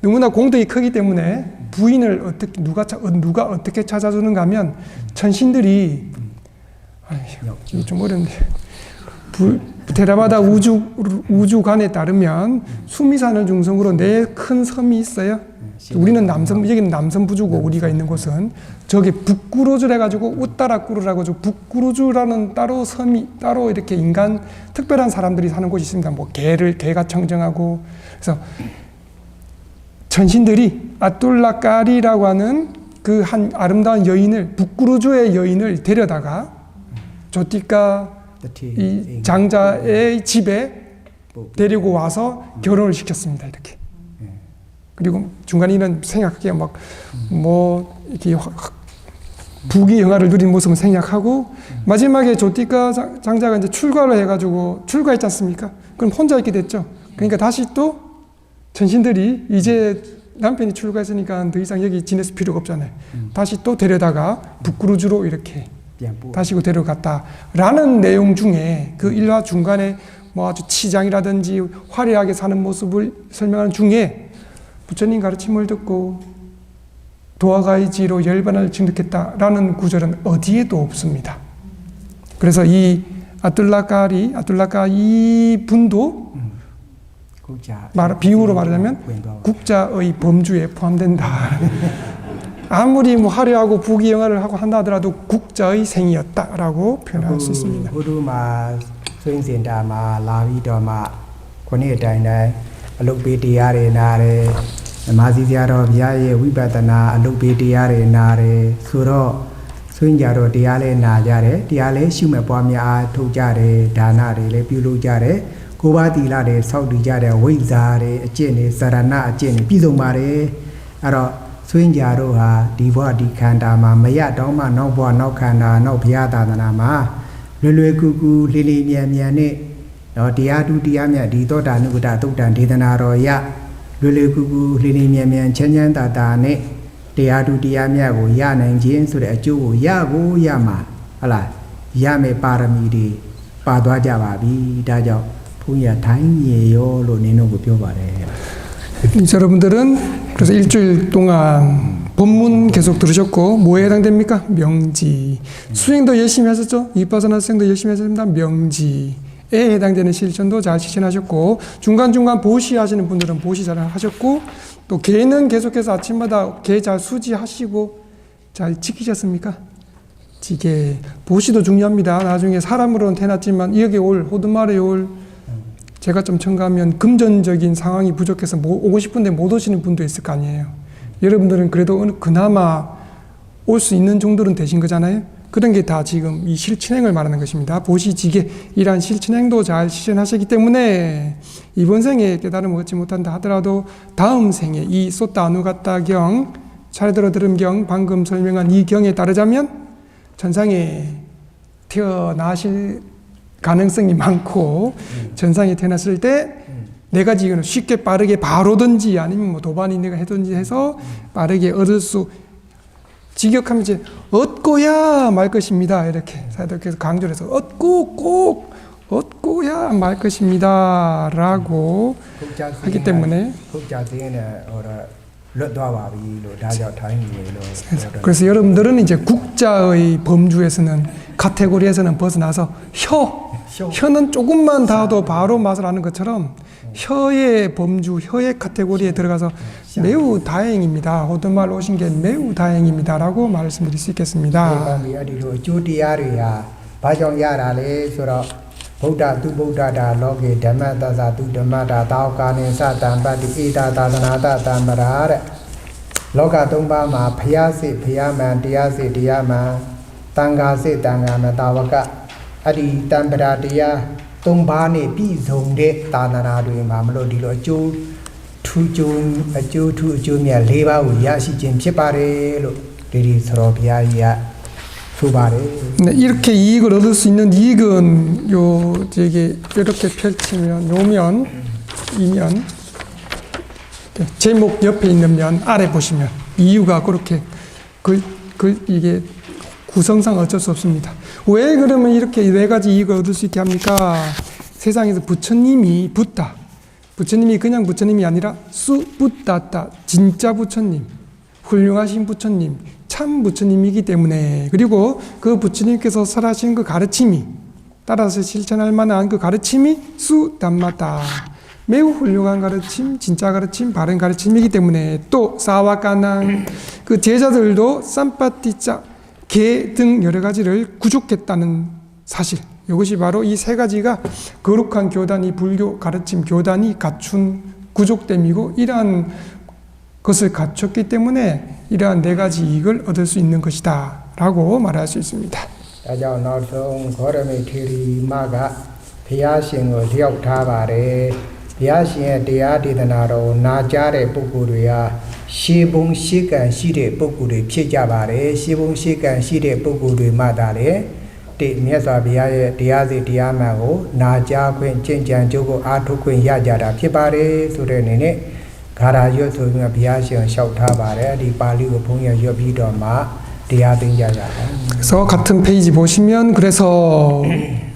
너무나 공덕이 크기 때문에 부인을 어떻게 누가 어떻게 찾아주는가 하면 천신들이 이게 좀 어렵네. 테라바다 우주관에 따르면 수미산을 중성으로 4큰 섬이 있어요. 우리는 여기는 남섬부주고 우리가 있는 곳은 저기 북구루주를 해가지고 우따라꾸루라고 북구루주라는 따로 섬이 따로 이렇게 인간 특별한 사람들이 사는 곳이 있습니다. 뭐 개가 청정하고 그래서 천신들이 아툴라까리라고 하는 그 그 한 아름다운 여인을 북구르조의 여인을 데려다가 조티카 이 장자의 집에 데리고 와서 결혼을 시켰습니다. 이렇게. 그리고 중간에 이런 생략하게 막 뭐 이렇게 부귀 영화를 누린 모습은 생략하고 마지막에 조티카 장자가 이제 출가를 해가지고 출가했지 않습니까? 그럼 혼자 있게 됐죠. 그러니까 다시 또 전신들이 이제 남편이 출가했으니까 더 이상 여기 지냈을 필요가 없잖아요. 다시 또 데려다가 북구르주로 이렇게 다시 데려갔다라는 내용 중에 그 일화 중간에 뭐 아주 치장이라든지 화려하게 사는 모습을 설명하는 중에 부처님 가르침을 듣고 도화가이지로 열반을 증득했다라는 구절은 어디에도 없습니다. 그래서 이 아둘라카 이 분도 비유로 말하자면 국자의 범주에 포함된다. 아무리 뭐 화려하고 부귀영화를 하고 한다 하더라도 국자의 생이었다라고 표현할 수 있습니다. 우루마 소인센다마 라비도마 고네다이나이 알록베디야레 나레 마시지아로 비아예 위바다나 알록베디야레 나레 소로 소인자로 디야레 나자레 디야레 시메ပွားများ ထုတ်ကြတယ်ဒါနတွေလည်းပြုလုပ်ကြတယ်ကိုးပါးသီလတွေစောင့်တည်ကြတယ်ဝိဇ္ဇာတွေအကျင့်တွေစရဏအကျင့်တွေပြည့်စုံပါတယ်အဲ့တော့ဆွေးကြတို့ဟာဒီဘဝဒီခန္ဓာမှာမရတော့မှနောက်ဘဝနောက်ခန္ဓာနောက်ဘုရားသာသနာမှာလွယ်ကူကူလေးလေးမြန်မြန်နဲ့တော့တရားတူတရားမြတ်ဒီသောတာနုဂတသုတ်တံဒေသနာတော်ရလွယ်ကူကူလေးလေးမြန်မြန်ချမ်းချမ်းသာသာနဲ့တရားတူတရားမြတ်ကိုရနိုင်ခြင်းဆိုတဲ့အကျိုးကိုရမှာဟုတ်လားရမယ်ပါရမီတွေပါသွားကြပါပြီဒါကြောင့်ဘုန်းကြီးထိုင်းရေရောလို့နင်းတို့ကိုပြောပါတယ် 여러분들은 그래서 일주일 동안 본문 계속 들으셨고 뭐에 해당됩니까? 명지. 수행도 열심히 하셨죠? 이빠사나 수행도 열심히 하셨습니다. 명지에 해당되는 실천도 잘 실천하셨고 중간중간 보시 하시는 분들은 보시 잘 하셨고 또 개는 계속해서 아침마다 개 잘 수지하시고 잘 지키셨습니까? 지게 보시도 중요합니다. 나중에 사람으로는 태어났지만 여기 올 호두마루에 올 제가 좀 첨가하면 금전적인 상황이 부족해서 오고 싶은데 못 오시는 분도 있을 거 아니에요. 여러분들은 그래도 그나마 올 수 있는 정도는 되신 거잖아요. 그런 게 다 지금 이 실천행을 말하는 것입니다. 보시지게 이러한 실천행도 잘 실천하시기 때문에 이번 생에 깨달음을 얻지 못한다 하더라도 다음 생에 이 소따 아누가타 경, 차례대로 들은 경, 방금 설명한 이 경에 따르자면 전상에 태어나실 가능성이 많고 전상에 태어났을 때 네 가지 이유는 쉽게 빠르게 바로든지 아니면 뭐 도반이 내가 해든지 해서 빠르게 얻을 수 직역하면 이제 얻고야 말 것입니다. 이렇게 사도께서 강조를 해서 얻고 꼭 얻고야 말 것입니다. 라고 하기 때문에 그래서 여러분들은 이제 국자의 범주에서는 카테고리에서는 벗어나서 혀는 조금만 닿아도 바로 맛을 아는 것처럼 혀의 범주, 혀의 카테고리에 들어가서 매우 다행입니다. 호두마을 오신 게 매우 다행입니다. 라고 말씀드릴 수 있겠습니다. Buddha tu Buddha da loge Dhamma tasa tu Dhamma da tao kane sa tampati ita tasana ta tampara Loka tumba ma phaya se phaya man tiya se tiya man tanga se tanga man tawaka Adi tampara tiya tumba ne pi zong de tanana dwi ma mlo di lo achu thu mya le ba ko ya shi chin phit pare lo diri saro phaya ji ya 네, 이렇게 이익을 얻을 수 있는 이익은 이게 이렇게 펼치면 요면 이면 제목 옆에 있는 면 아래 보시면 이유가 그렇게 이게 구성상 어쩔 수 없습니다. 왜 그러면 이렇게 네 가지 이익을 얻을 수 있게 합니까? 세상에서 부처님이 부처님이 그냥 부처님이 아니라 수붓다다 진짜 부처님, 훌륭하신 부처님, 참 부처님이기 때문에 그리고 그 부처님께서 설하신 그 가르침이 따라서 실천할 만한 그 가르침이 수담마다 매우 훌륭한 가르침, 진짜 가르침, 바른 가르침이기 때문에 또 사와까난 그 제자들도 쌈빠띠짜 개 등 여러 가지를 구족했다는 사실 이것이 바로 이 세 가지가 거룩한 교단이 불교 가르침 교단이 갖춘 구족됨이고 이러한 그것을 갖췄기 때문에 이러한 네 가지 이익을 얻을 수 있는 것이다 라고 말할 수 있습니다. ဒါကြောင့်နောက်ဆုံးဂေါရမေထေရီမကဘုရားရှင်ကိုလျှောက်ထားပါတယ်ဘုရားရှင်ရဲ့တရားဒေသနာတော်ကိုနာကြားတဲ့ပုဂ္ဂိုလ်တွေဟာရှေးဘုံရှေးကံရှိတဲ့ပုဂ္ဂိုလ်တွေဖြစ်ကြပါတယ်ရှေးဘုံရှေးကံရှိတဲ့ပုဂ္ဂိုလ်တွေမှသာလေတိမြတ်စွာဘုရားရဲ့တရားစီတရားမှန်ကိုနာကြားခွင့်ကျင့်ကြံကြိုးကိုအားထုတ်ခွင့်ရကြတာဖြစ်ပါတယ်ဆိုတဲ့အနေနဲ့ဂါရာရွတ်ဆိုပြီးဘုရားရှင်လျှောက်ထားပါတယ်ဒီပါဠိကိုဘုန်းကြီးရွတ်ပြီးတော့မှတရားသိကြတာ 그래서 같은 페이지 보시면 그래서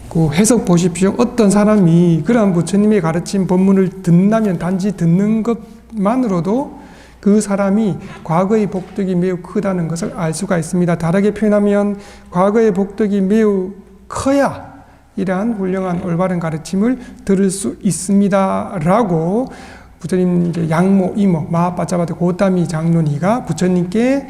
그 해석 보십시오. 어떤 사람이 그러한 부처님의 가르친 법문을 듣는다면 단지 듣는 것만으로도 그 사람이 과거의 복덕이 매우 크다는 것을 알 수가 있습니다. 다르게 표현하면 과거의 복덕이 매우 커야 이러한 훌륭한 올바른 가르침을 들을 수 있습니다. 라고 부처님 이제 양모, 이모, 마하빠짜바드 고타미 장론이가 부처님께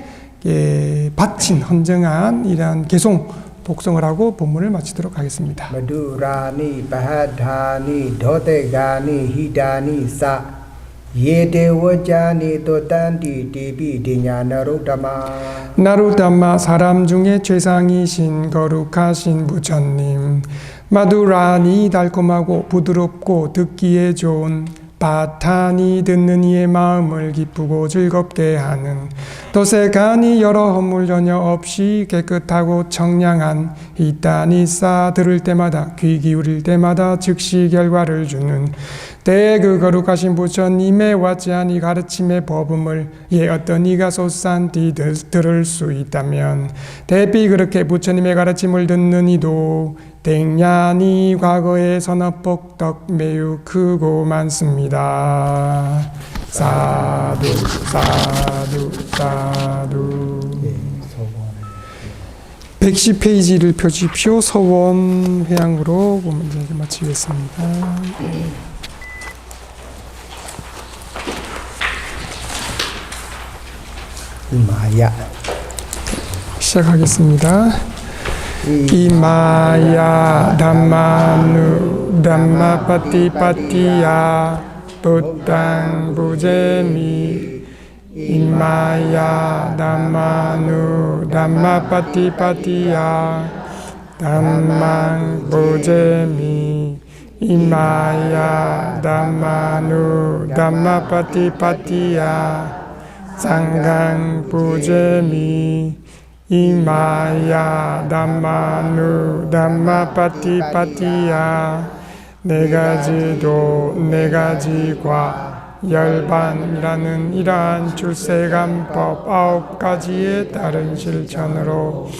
바친 헌정한 이러한 개송 복송을 하고 본문을 마치도록 하겠습니다. 마두라니 바하다니 도데가니 히다니 사 예데워자니 도단디 디비 디냐 나루다마 나루다마 사람 중에 최상이신 거룩하신 부처님 마두라니 달콤하고 부드럽고 듣기에 좋은 바타니 듣는 이의 마음을 기쁘고 즐겁게 하는 도세가니 여러 허물 전혀 없이 깨끗하고 청량한 히타니사 들을 때마다 귀 기울일 때마다 즉시 결과를 주는 그 거룩하신 부처님의 와지하니 가르침의 법음을 어떤 이가 소산디 들을 수 있다면 대비 그렇게 부처님의 가르침을 듣는 이도 댕냐니 과거의 선업복덕 매우 크고 많습니다. 사두 사두 사두 110페이지를 펴주십시오. 서원 회양으로 문제 마치겠습니다. 마야 시작하겠습니다. 이마야 담마누 담마파티파티야 부땅 부제미 이마야 담마누 담마파티파티야 담망 부제미 이마야 담마누 담마파티파티야 상강 부제미 이마야 담마누 담마파티파티야 네 가지도 네 가지과 열반이라는 이러한 출세간법 9가지의 다른 실천으로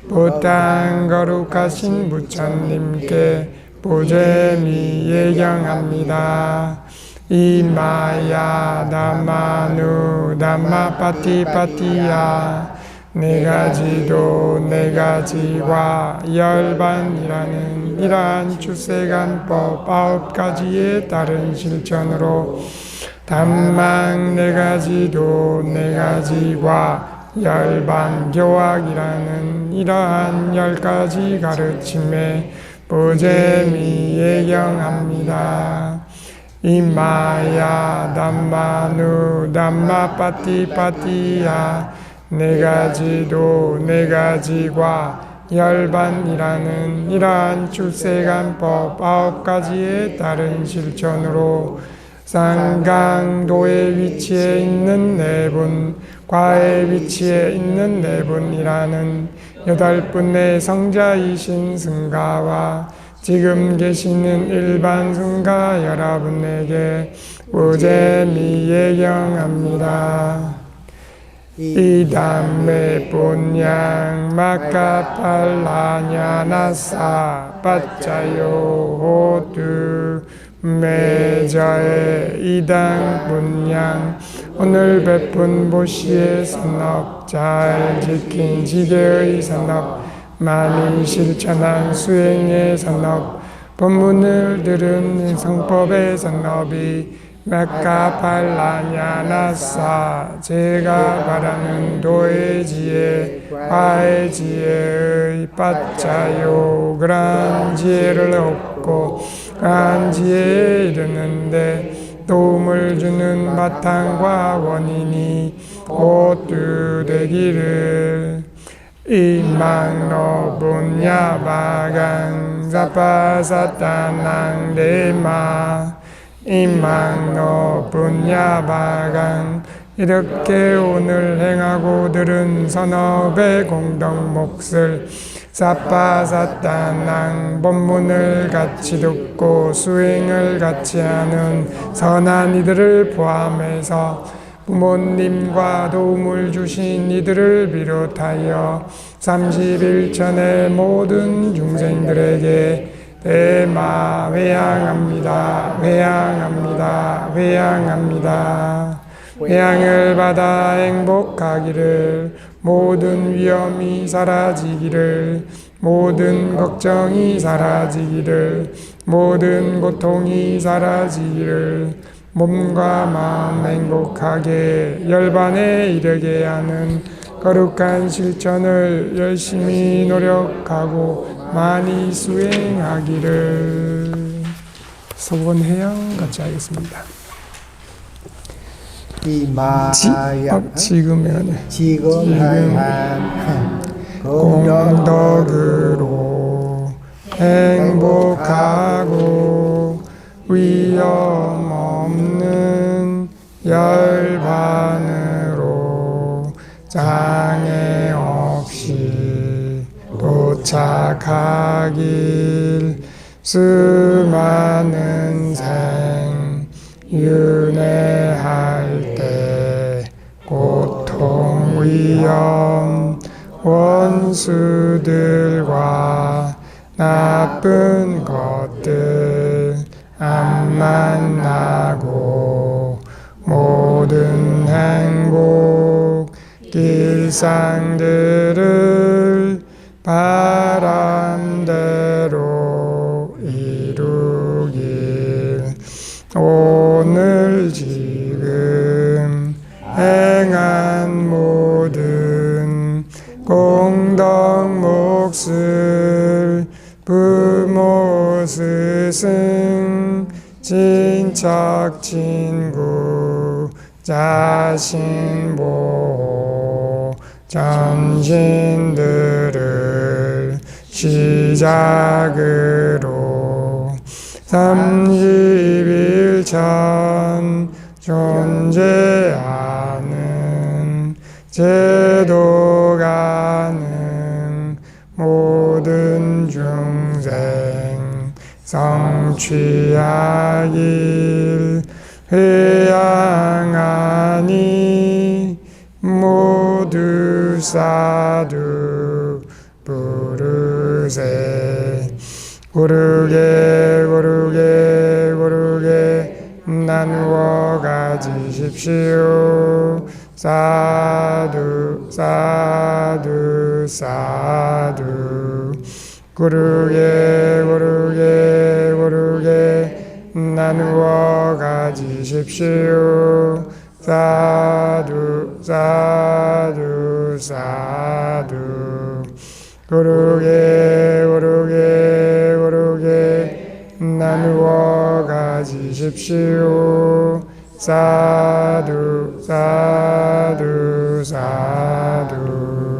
부땅 거룩하신 부처님께 부제미 예경합니다. 이마야 담마누 담마파티파티야 네 가지도 네 가지와 열반이라는 이러한 출세간법 9가지의 다른 실천으로 담망 네 가지도 네 가지와 열반 교학이라는 이러한 10가지 가르침에 부제미 예경합니다. 이마야 담마누 담마파티파티야 네 가지도 네 가지과 열반이라는 이러한 출세간법 9가지의 다른 실천으로 상강도의 위치에 있는 네분, 과의 위치에 있는 네분이라는 8분의 성자이신 승가와 지금 계시는 일반 승가 여러분에게 부제미 예경합니다. 이담메 본양 마카팔라냐나사 빠짜요 호두 매자의 이당 분양 오늘 베푼 보시의 선업 잘 지킨 지대의 선업 많이 실천한 수행의 선업 법문을 들은 성법의 선업이 메카팔라냐나사 제가 바라는 도의 지혜 화의 지혜의 빠짜요 그러한 지혜를 얻고 그러한 지혜에 이르는데 도움을 주는 바탕과 원인이 모두 되기를. Imang punya bagang sapasatanang dema. Imang punya bagang. 이렇게 오늘 행하고 들은 선업의 공동 몫을 사파사타낭 본문을 같이 듣고 수행을 같이 하는 선한 이들을 포함해서 부모님과 도움을 주신 이들을 비롯하여 30일천의 모든 중생들에게 대마 회양합니다. 회양합니다. 회양합니다. 회양을 받아 행복하기를, 모든 위험이 사라지기를, 모든 걱정이 사라지기를, 모든 고통이 사라지기를, 몸과 마음 행복하게 열반에 이르게 하는 거룩한 실천을 열심히 노력하고 많이 수행하기를. 소원회양 같이 하겠습니다. 지금은 공덕으로 행복하고 위험 없는 열반으로 장애 없이 도착하길. 수많은 생 윤회할 때 고통 위험 원수들과 나쁜 것들 안 만나고 모든 행복 길상들을 바람대로 이루길. 오늘 지금 행한 모든 공덕 몫을 부모 스승 친척 친구 자신 보호 전신들을 시작으로 30일천 존재하는 제도 가는 모든 중생 성취하길. 회양하니 모두 사두 부르세. 고르게 고르게 고르게 나누어 가지십시오. 사두 사두 사두. 고르게 고르게 고르게 나누어 가지십시오. 사두 사두 사두. 고르게 고르게 고르게 나누어 가지십시오. 사두 사두 사두.